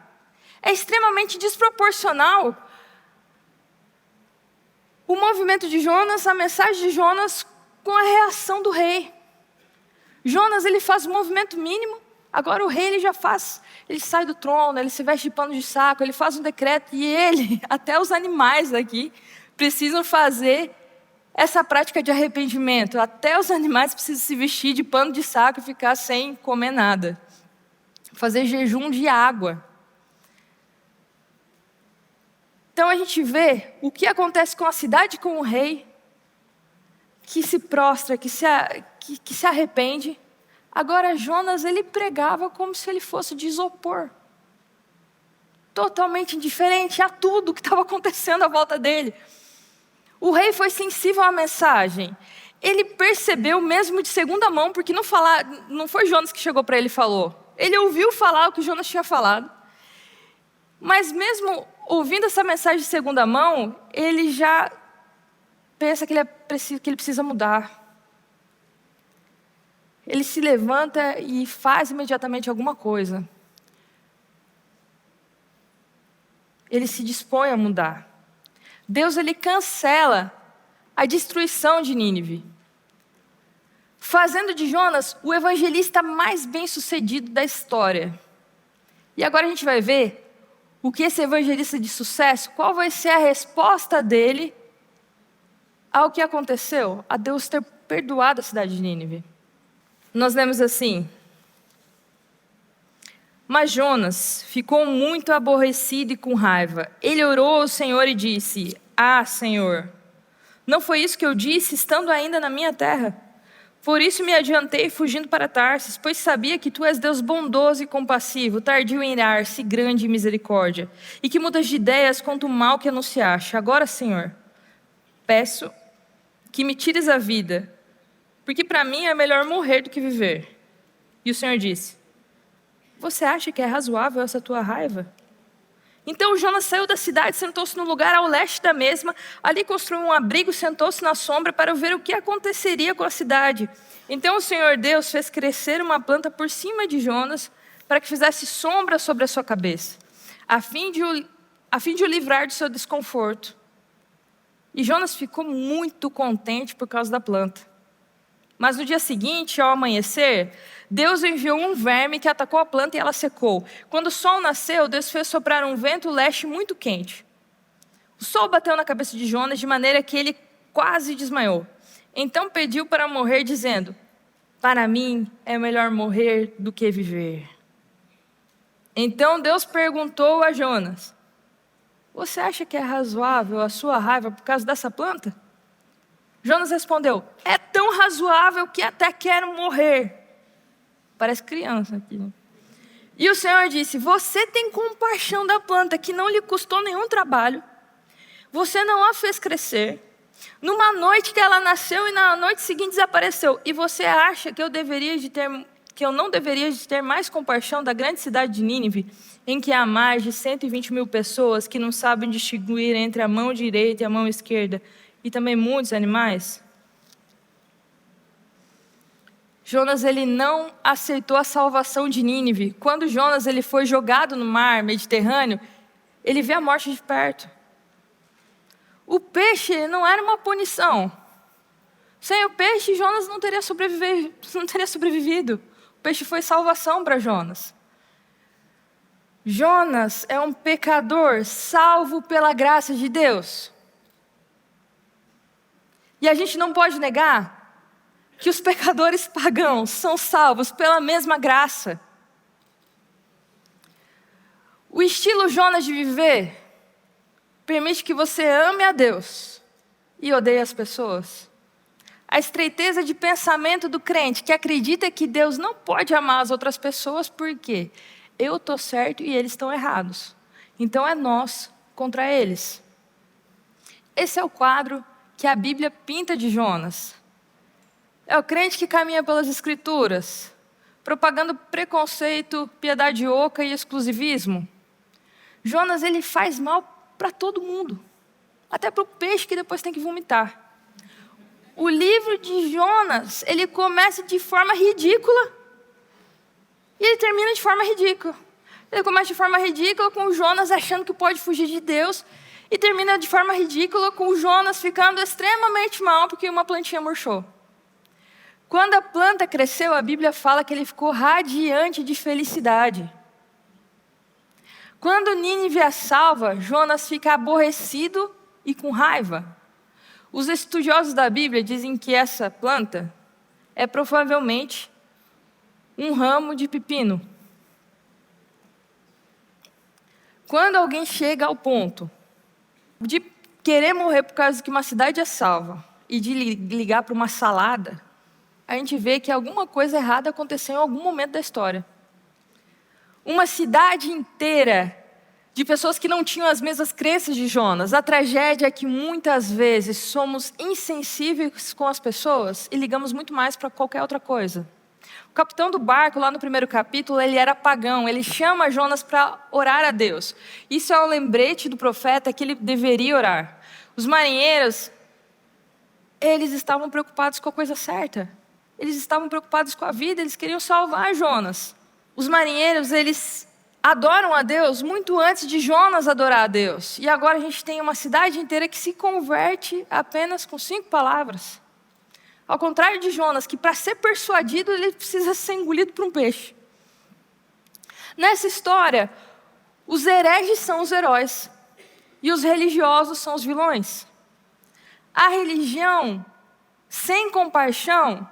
É extremamente desproporcional o movimento de Jonas, a mensagem de Jonas com a reação do rei. Jonas ele faz um movimento mínimo, agora o rei ele sai do trono, ele se veste de pano de saco, ele faz um decreto e ele, até os animais aqui, precisam fazer essa prática de arrependimento. Até os animais precisam se vestir de pano de saco e ficar sem comer nada. Fazer jejum de água. Então a gente vê o que acontece com a cidade e com o rei, que se prostra, que se arrepende. Agora Jonas, ele pregava como se ele fosse de isopor. Totalmente indiferente a tudo que estava acontecendo à volta dele. O rei foi sensível à mensagem. Ele percebeu mesmo de segunda mão, porque não foi Jonas que chegou para ele e falou. Ele ouviu falar o que Jonas tinha falado. Mas mesmo ouvindo essa mensagem de segunda mão, ele já pensa que ele precisa mudar. Ele se levanta e faz imediatamente alguma coisa. Ele se dispõe a mudar. Deus ele cancela a destruição de Nínive, fazendo de Jonas o evangelista mais bem-sucedido da história. E agora a gente vai ver o que esse evangelista de sucesso, qual vai ser a resposta dele ao que aconteceu, a Deus ter perdoado a cidade de Nínive. Nós lemos assim: mas Jonas ficou muito aborrecido e com raiva. Ele orou ao Senhor e disse: ah, Senhor, não foi isso que eu disse estando ainda na minha terra? Por isso me adiantei fugindo para Tarsis, pois sabia que tu és Deus bondoso e compassivo, tardio em irar-se, grande em misericórdia, e que mudas de ideias quanto o mal que anunciaste. Agora, Senhor, peço que me tires a vida, porque para mim é melhor morrer do que viver. E o Senhor disse: você acha que é razoável essa tua raiva? Então Jonas saiu da cidade, sentou-se no lugar ao leste da mesma, ali construiu um abrigo, sentou-se na sombra para ver o que aconteceria com a cidade. Então o Senhor Deus fez crescer uma planta por cima de Jonas, para que fizesse sombra sobre a sua cabeça, a fim de o livrar do seu desconforto. E Jonas ficou muito contente por causa da planta. Mas no dia seguinte, ao amanhecer, Deus enviou um verme que atacou a planta e ela secou. Quando o sol nasceu, Deus fez soprar um vento leste muito quente. O sol bateu na cabeça de Jonas de maneira que ele quase desmaiou. Então pediu para morrer, dizendo: para mim é melhor morrer do que viver. Então Deus perguntou a Jonas: você acha que é razoável a sua raiva por causa dessa planta? Jonas respondeu: é tão razoável que até quero morrer. Parece criança aqui, né? E o Senhor disse: você tem compaixão da planta que não lhe custou nenhum trabalho. Você não a fez crescer. Numa noite que ela nasceu e na noite seguinte desapareceu. E você acha que eu não deveria de ter mais compaixão da grande cidade de Nínive, em que há mais de 120 mil pessoas que não sabem distinguir entre a mão direita e a mão esquerda, e também muitos animais? Jonas ele não aceitou a salvação de Nínive. Quando Jonas ele foi jogado no mar Mediterrâneo, ele vê a morte de perto. O peixe não era uma punição. Sem o peixe, Jonas não teria sobrevivido. O peixe foi salvação para Jonas. Jonas é um pecador salvo pela graça de Deus. E a gente não pode negar que os pecadores pagãos são salvos pela mesma graça. O estilo Jonas de viver permite que você ame a Deus e odeie as pessoas. A estreiteza de pensamento do crente que acredita que Deus não pode amar as outras pessoas porque eu estou certo e eles estão errados. Então é nós contra eles. Esse é o quadro que a Bíblia pinta de Jonas. É o crente que caminha pelas Escrituras, propagando preconceito, piedade oca e exclusivismo. Jonas, ele faz mal para todo mundo, até para o peixe que depois tem que vomitar. O livro de Jonas, ele começa de forma ridícula e ele termina de forma ridícula. Ele começa de forma ridícula com o Jonas achando que pode fugir de Deus e termina de forma ridícula com o Jonas ficando extremamente mal porque uma plantinha murchou. Quando a planta cresceu, a Bíblia fala que ele ficou radiante de felicidade. Quando Nínive é salva, Jonas fica aborrecido e com raiva. Os estudiosos da Bíblia dizem que essa planta é provavelmente um ramo de pepino. Quando alguém chega ao ponto de querer morrer por causa que uma cidade é salva e de ligar para uma salada, a gente vê que alguma coisa errada aconteceu em algum momento da história. Uma cidade inteira de pessoas que não tinham as mesmas crenças de Jonas. A tragédia é que muitas vezes somos insensíveis com as pessoas e ligamos muito mais para qualquer outra coisa. O capitão do barco, lá no primeiro capítulo, ele era pagão. Ele chama Jonas para orar a Deus. Isso é um lembrete do profeta que ele deveria orar. Os marinheiros, eles estavam preocupados com a coisa certa. Eles estavam preocupados com a vida, eles queriam salvar Jonas. Os marinheiros, eles adoram a Deus muito antes de Jonas adorar a Deus. E agora a gente tem uma cidade inteira que se converte apenas com 5 palavras. Ao contrário de Jonas, que para ser persuadido, ele precisa ser engolido por um peixe. Nessa história, os hereges são os heróis e os religiosos são os vilões. A religião sem compaixão,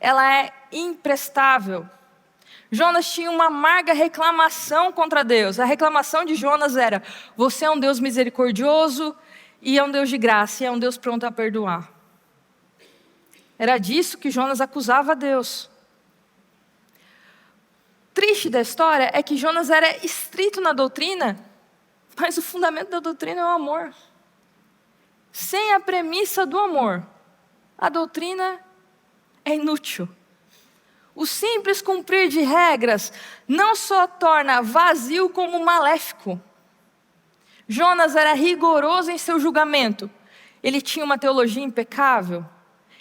ela é imprestável. Jonas tinha uma amarga reclamação contra Deus. A reclamação de Jonas era: você é um Deus misericordioso e é um Deus de graça, e é um Deus pronto a perdoar. Era disso que Jonas acusava a Deus. Triste da história é que Jonas era estrito na doutrina, mas o fundamento da doutrina é o amor. Sem a premissa do amor, a doutrina é inútil. O simples cumprir de regras não só torna vazio como maléfico. Jonas era rigoroso em seu julgamento. Ele tinha uma teologia impecável.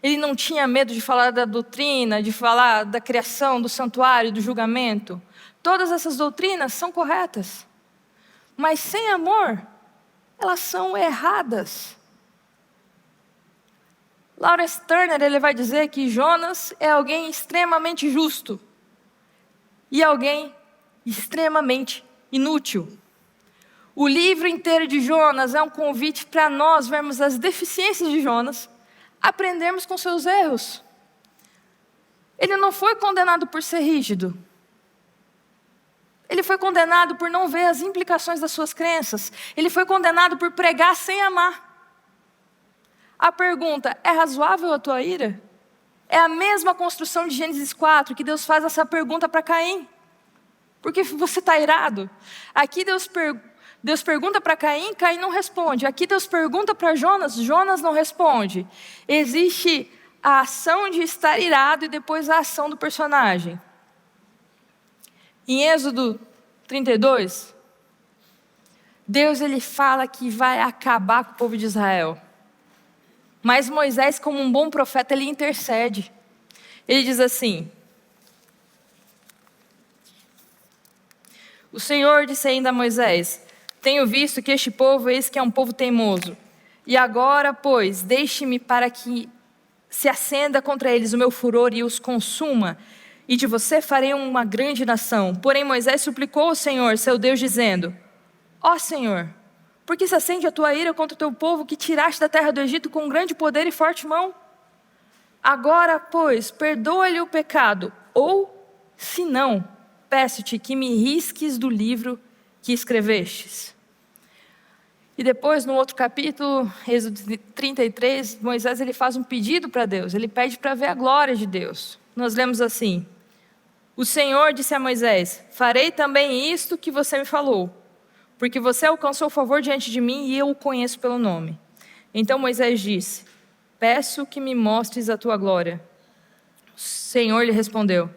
Ele não tinha medo de falar da doutrina, de falar da criação, do santuário, do julgamento. Todas essas doutrinas são corretas. Mas sem amor, elas são erradas. Lawrence Turner, ele vai dizer que Jonas é alguém extremamente justo e alguém extremamente inútil. O livro inteiro de Jonas é um convite para nós vermos as deficiências de Jonas, aprendermos com seus erros. Ele não foi condenado por ser rígido. Ele foi condenado por não ver as implicações das suas crenças. Ele foi condenado por pregar sem amar. A pergunta: é razoável a tua ira? É a mesma construção de Gênesis 4 que Deus faz essa pergunta para Caim. Por que você está irado? Aqui Deus pergunta para Caim, Caim não responde. Aqui Deus pergunta para Jonas, Jonas não responde. Existe a ação de estar irado e depois a ação do personagem. Em Êxodo 32, Deus ele fala que vai acabar com o povo de Israel. Mas Moisés, como um bom profeta, ele intercede. Ele diz assim: o Senhor disse ainda a Moisés: tenho visto que este povo, eis que é um povo teimoso. E agora, pois, deixe-me para que se acenda contra eles o meu furor e os consuma. e de você farei uma grande nação. Porém Moisés suplicou ao Senhor, seu Deus, dizendo: ó Senhor, por que se acende a tua ira contra o teu povo que tiraste da terra do Egito com grande poder e forte mão? Agora, pois, perdoa-lhe o pecado, ou, se não, peço-te que me risques do livro que escrevestes. E depois, no outro capítulo, Êxodo 33, Moisés ele faz um pedido para Deus, ele pede para ver a glória de Deus. Nós lemos assim: o Senhor disse a Moisés: farei também isto que você me falou, porque você alcançou favor diante de mim e eu o conheço pelo nome. Então Moisés disse: peço que me mostres a tua glória. O Senhor lhe respondeu: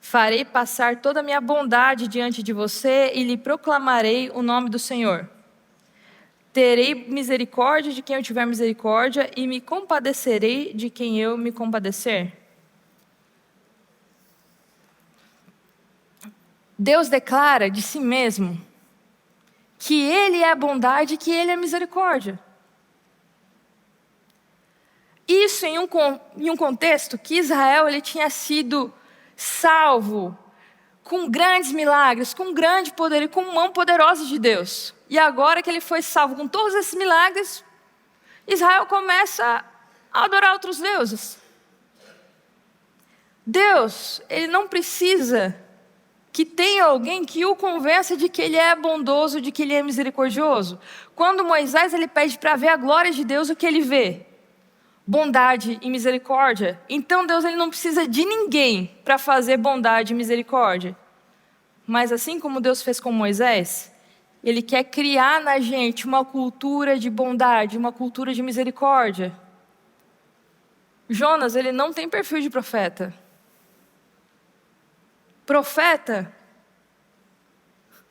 farei passar toda a minha bondade diante de você e lhe proclamarei o nome do Senhor. Terei misericórdia de quem eu tiver misericórdia e me compadecerei de quem eu me compadecer. Deus declara de si mesmo que Ele é a bondade e que Ele é a misericórdia. Isso em um contexto que Israel ele tinha sido salvo com grandes milagres, com grande poder e com mão poderosa de Deus. E agora que ele foi salvo com todos esses milagres, Israel começa a adorar outros deuses. Deus, ele não precisa que tenha alguém que o convença de que ele é bondoso, de que ele é misericordioso. Quando Moisés ele pede para ver a glória de Deus, o que ele vê? Bondade e misericórdia. Então Deus ele não precisa de ninguém para fazer bondade e misericórdia. Mas assim como Deus fez com Moisés, Ele quer criar na gente uma cultura de bondade, uma cultura de misericórdia. Jonas, ele não tem perfil de profeta. Profeta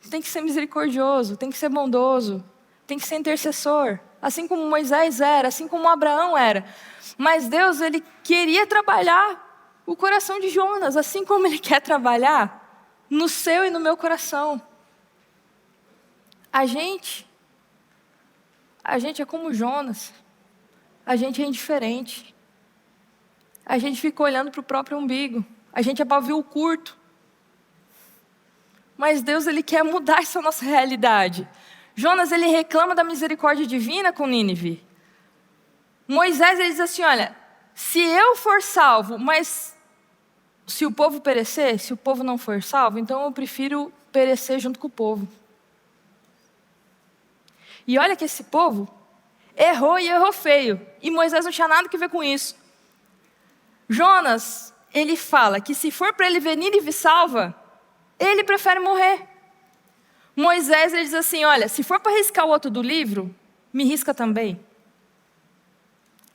tem que ser misericordioso, tem que ser bondoso, tem que ser intercessor. Assim como Moisés era, assim como Abraão era. Mas Deus, ele queria trabalhar o coração de Jonas, assim como Ele quer trabalhar no seu e no meu coração. A gente é como Jonas. A gente é indiferente. A gente fica olhando para o próprio umbigo. A gente é pavio curto. Mas Deus, Ele quer mudar essa nossa realidade. Jonas, ele reclama da misericórdia divina com Nínive. Moisés, ele diz assim, olha, se eu for salvo, mas se o povo perecer, se o povo não for salvo, então eu prefiro perecer junto com o povo. E olha que esse povo errou e errou feio. E Moisés não tinha nada a ver com isso. Jonas, ele fala que se for para ele ver Nínive salva, ele prefere morrer. Moisés, ele diz assim, olha, se for para riscar o outro do livro, me risca também.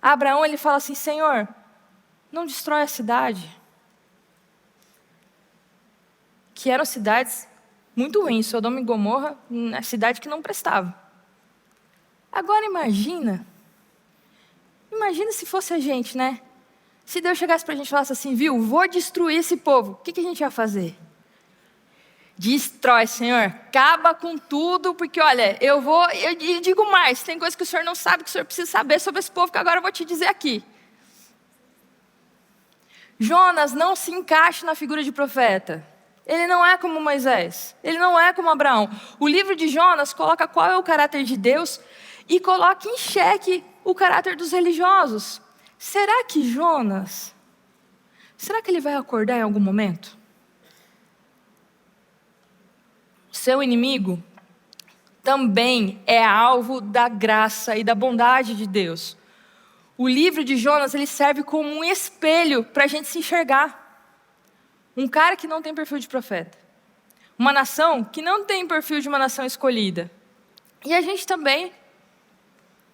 Abraão, ele fala assim, Senhor, não destrói a cidade. Que eram cidades muito ruins, Sodoma e Gomorra, uma cidade que não prestava. Agora imagina se fosse a gente, né? Se Deus chegasse para a gente e falasse assim, viu, vou destruir esse povo, o que a gente ia fazer? Destrói, Senhor, acaba com tudo, porque olha, eu digo mais, tem coisas que o Senhor não sabe, que o Senhor precisa saber sobre esse povo, que agora eu vou te dizer aqui. Jonas não se encaixa na figura de profeta. Ele não é como Moisés, ele não é como Abraão. O livro de Jonas coloca qual é o caráter de Deus e coloca em xeque o caráter dos religiosos. Será que Jonas, ele vai acordar em algum momento? Seu inimigo também é alvo da graça e da bondade de Deus. O livro de Jonas, ele serve como um espelho para a gente se enxergar. Um cara que não tem perfil de profeta. Uma nação que não tem perfil de uma nação escolhida. E a gente também.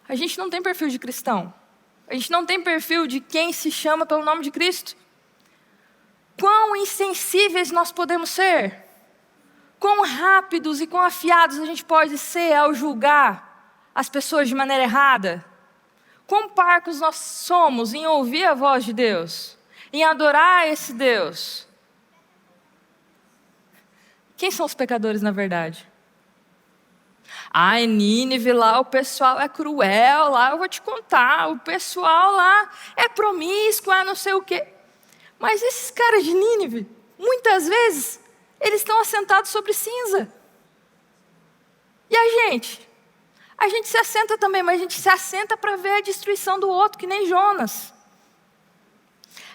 A gente não tem perfil de cristão. A gente não tem perfil de quem se chama pelo nome de Cristo. Quão insensíveis nós podemos ser? Quão rápidos e quão afiados a gente pode ser ao julgar as pessoas de maneira errada? Quão parcos nós somos em ouvir a voz de Deus, em adorar esse Deus? Quem são os pecadores na verdade? Ai, Nínive, lá o pessoal é cruel, lá eu vou te contar, o pessoal lá é promíscuo, é não sei o quê. Mas esses caras de Nínive, muitas vezes, eles estão assentados sobre cinza. E a gente? A gente se assenta também, mas a gente se assenta para ver a destruição do outro, que nem Jonas.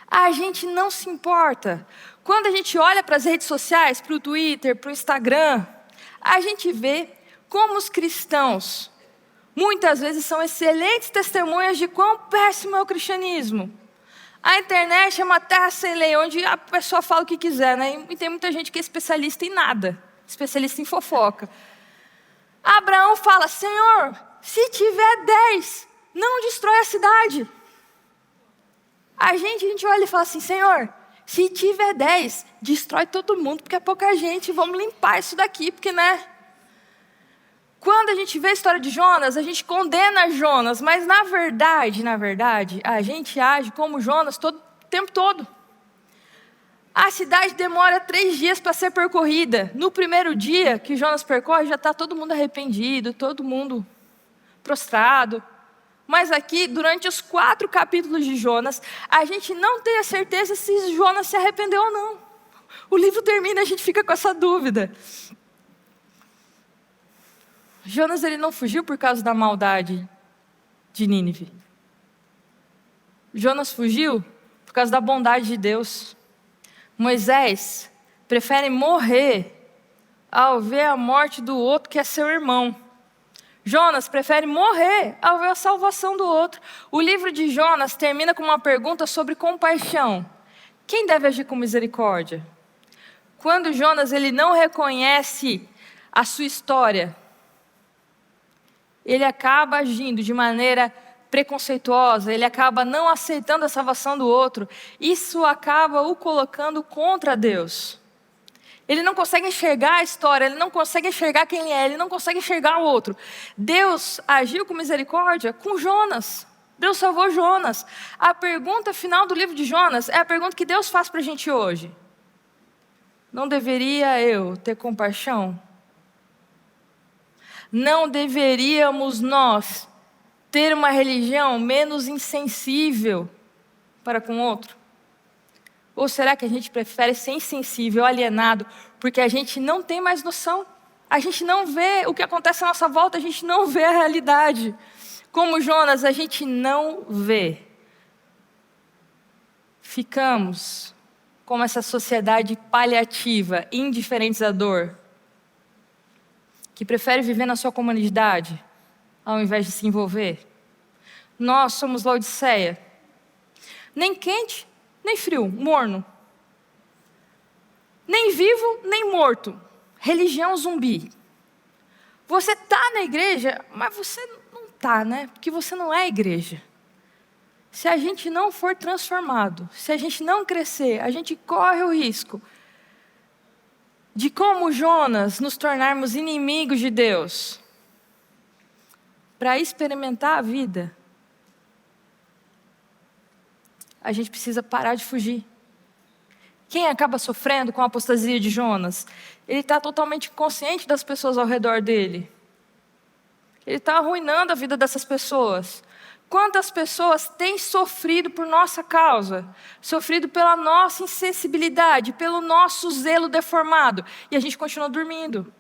A gente não se importa. Quando a gente olha para as redes sociais, para o Twitter, para o Instagram, a gente vê como os cristãos, muitas vezes, são excelentes testemunhas de quão péssimo é o cristianismo. A internet é uma terra sem lei, onde a pessoa fala o que quiser, né? E tem muita gente que é especialista em nada, especialista em fofoca. Abraão fala: Senhor, se tiver 10, não destrói a cidade. A gente olha e fala assim: Senhor, se tiver 10, destrói todo mundo, porque é pouca gente, vamos limpar isso daqui, porque, né? Quando a gente vê a história de Jonas, a gente condena Jonas, mas na verdade, a gente age como Jonas o tempo todo. A cidade demora 3 dias para ser percorrida. No primeiro dia que Jonas percorre, já está todo mundo arrependido, todo mundo prostrado. Mas aqui, durante os 4 capítulos de Jonas, a gente não tem a certeza se Jonas se arrependeu ou não. O livro termina e a gente fica com essa dúvida. Jonas, ele não fugiu por causa da maldade de Nínive. Jonas fugiu por causa da bondade de Deus. Moisés prefere morrer ao ver a morte do outro que é seu irmão. Jonas prefere morrer ao ver a salvação do outro. O livro de Jonas termina com uma pergunta sobre compaixão. Quem deve agir com misericórdia? Quando Jonas ele não reconhece a sua história, ele acaba agindo de maneira preconceituosa, ele acaba não aceitando a salvação do outro. Isso acaba o colocando contra Deus. Ele não consegue enxergar a história, ele não consegue enxergar quem ele é, ele não consegue enxergar o outro. Deus agiu com misericórdia com Jonas. Deus salvou Jonas. A pergunta final do livro de Jonas é a pergunta que Deus faz para a gente hoje. Não deveria eu ter compaixão? Não deveríamos nós ter uma religião menos insensível para com o outro? Ou será que a gente prefere ser insensível, alienado, porque a gente não tem mais noção? A gente não vê o que acontece à nossa volta, a gente não vê a realidade. Como Jonas, a gente não vê. Ficamos como essa sociedade paliativa, indiferentes à dor, que prefere viver na sua comunidade, ao invés de se envolver. Nós somos Laodiceia. Nem quente, nem frio, morno. Nem vivo, nem morto. Religião zumbi. Você está na igreja, mas você não está, né? Porque você não é igreja. Se a gente não for transformado, se a gente não crescer, a gente corre o risco de, como Jonas, nos tornarmos inimigos de Deus. Para experimentar a vida, a gente precisa parar de fugir. Quem acaba sofrendo com a apostasia de Jonas? Ele está totalmente consciente das pessoas ao redor dele. Ele está arruinando a vida dessas pessoas. Quantas pessoas têm sofrido por nossa causa? Sofrido pela nossa insensibilidade, pelo nosso zelo deformado. E a gente continua dormindo.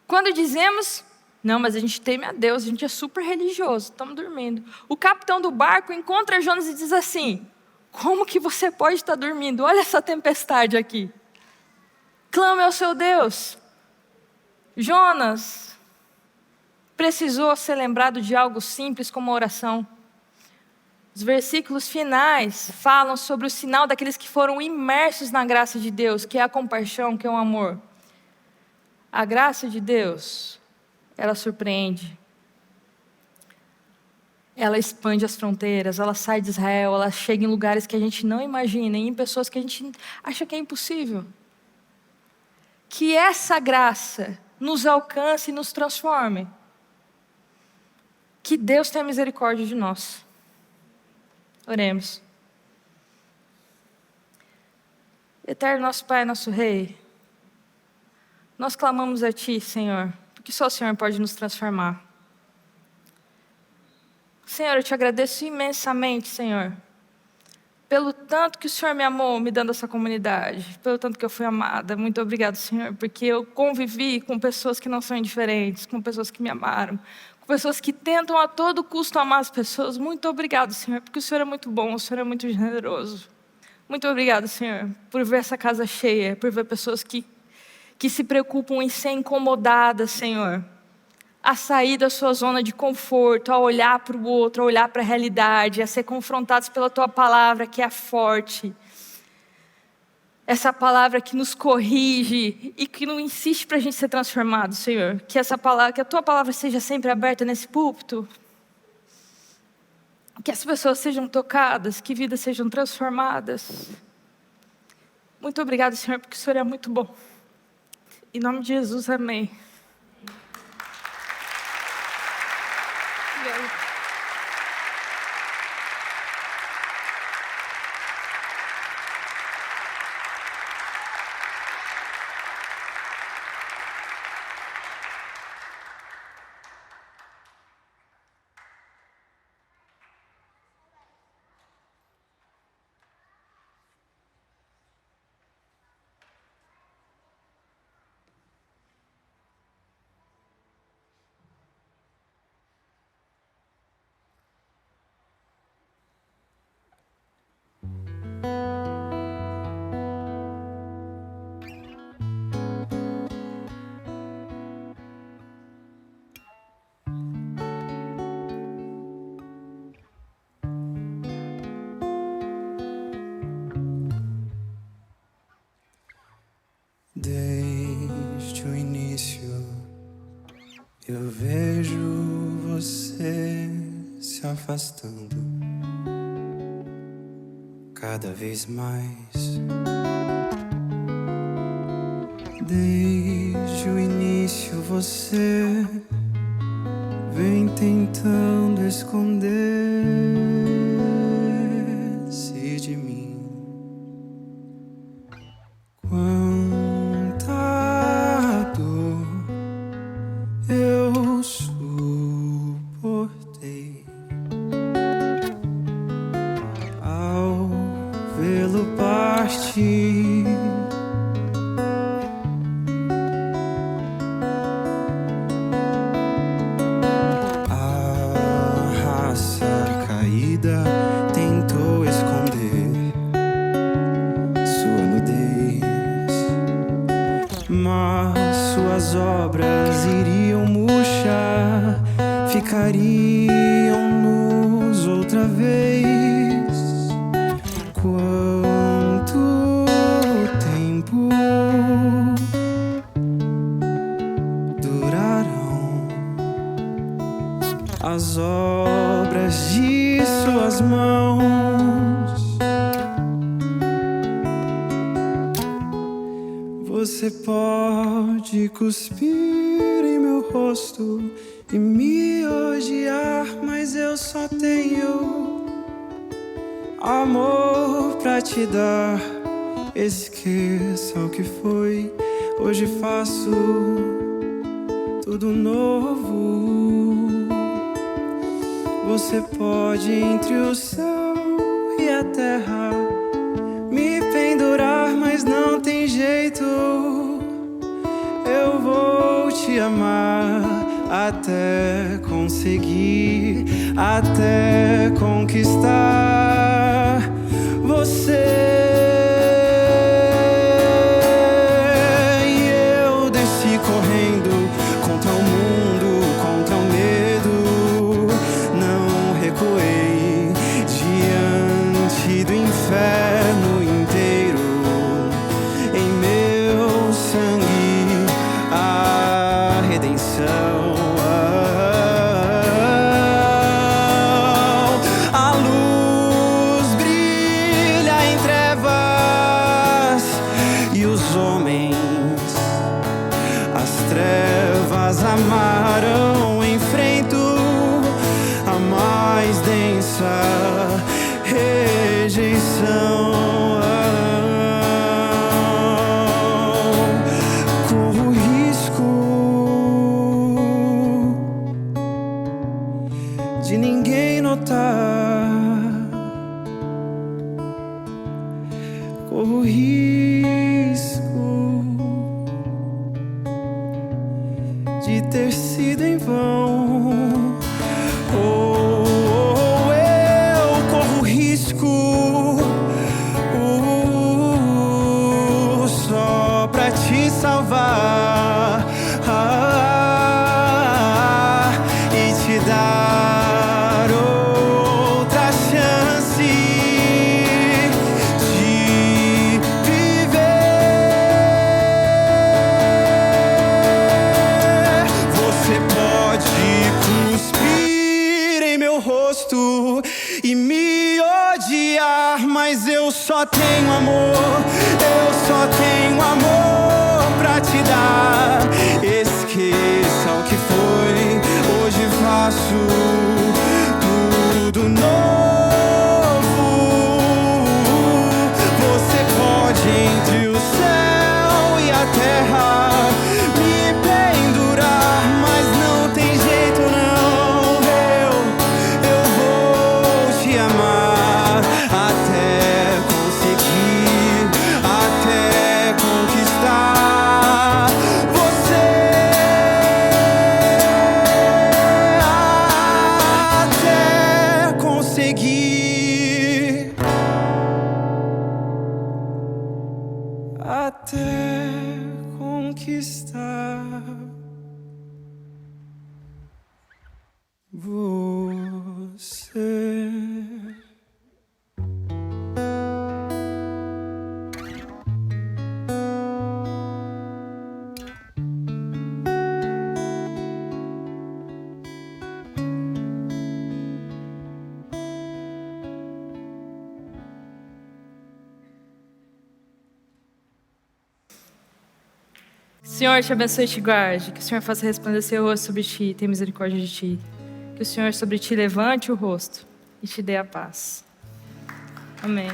Quando dizemos: não, mas a gente teme a Deus, a gente é super religioso, estamos dormindo. O capitão do barco encontra Jonas e diz assim: como que você pode estar dormindo? Olha essa tempestade aqui. Clame ao seu Deus. Jonas precisou ser lembrado de algo simples como a oração. Os versículos finais falam sobre o sinal daqueles que foram imersos na graça de Deus, que é a compaixão, que é o amor. A graça de Deus, ela surpreende. Ela expande as fronteiras, ela sai de Israel, ela chega em lugares que a gente não imagina, e em pessoas que a gente acha que é impossível. Que essa graça nos alcance e nos transforme. Que Deus tenha misericórdia de nós. Oremos. Eterno nosso Pai, nosso Rei, nós clamamos a Ti, Senhor, porque só o Senhor pode nos transformar. Senhor, eu te agradeço imensamente, Senhor, pelo tanto que o Senhor me amou me dando essa comunidade, pelo tanto que eu fui amada. Muito obrigado, Senhor, porque eu convivi com pessoas que não são indiferentes, com pessoas que me amaram, com pessoas que tentam a todo custo amar as pessoas. Muito obrigado, Senhor, porque o Senhor é muito bom, o Senhor é muito generoso. Muito obrigado, Senhor, por ver essa casa cheia, por ver pessoas que se preocupam em ser incomodadas, Senhor, a sair da sua zona de conforto, a olhar para o outro, a olhar para a realidade, a ser confrontados pela Tua palavra que é forte. Essa palavra que nos corrige e que não insiste para a gente ser transformado, Senhor. Que essa palavra, que a Tua palavra seja sempre aberta nesse púlpito. Que as pessoas sejam tocadas, que vidas sejam transformadas. Muito obrigado, Senhor, porque o Senhor é muito bom. Em nome de Jesus, amém. Desde o início eu vejo você se afastando cada vez mais. Desde o início você vem tentando esconder-se de mim. Quanta dor eu suportei ao vê-lo partir. A raça caída tentou esconder sua nudez, mas suas obras iriam murchar, ficariam-nos outra vez. Quanto tempo durarão as obras de suas mãos? Você pode cuspir em meu rosto e me odiar, mas eu só tenho amor pra te dar. Esqueça o que foi, hoje faço tudo novo. Você pode entre o céu e a terra me pendurar, mas não tem jeito. Eu vou te amar até conseguir, até conquistar você. E eu desci correndo contra o mundo, contra o medo. Não recuei diante do inferno inteiro. Em meu sangue a redenção. A luz brilha em trevas e os homens as trevas amaram. Enfrento a mais densa rejeição. Corro risco de ninguém notar corro risco de ter sido em vão. Eu corro risco só pra te salvar e te dar outra chance de viver. Você pode cuspir em meu rosto e me odiar, mas eu só tenho amor, eu só tenho amor pra te dar. Esqueça o que foi, hoje faço tudo novo. Você pode entre o céu e a terra me pendurar, mas não tem jeito não. Eu vou te amar até conseguir, até conquistar você, até conseguir, até conquistar você. Senhor, te abençoe e te guarde. Que o Senhor faça resplandecer o rosto sobre ti e tenha misericórdia de ti. Que o Senhor sobre ti levante o rosto e te dê a paz. Amém.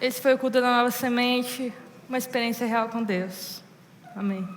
Esse foi o culto da Nova Semente, uma experiência real com Deus. Amém.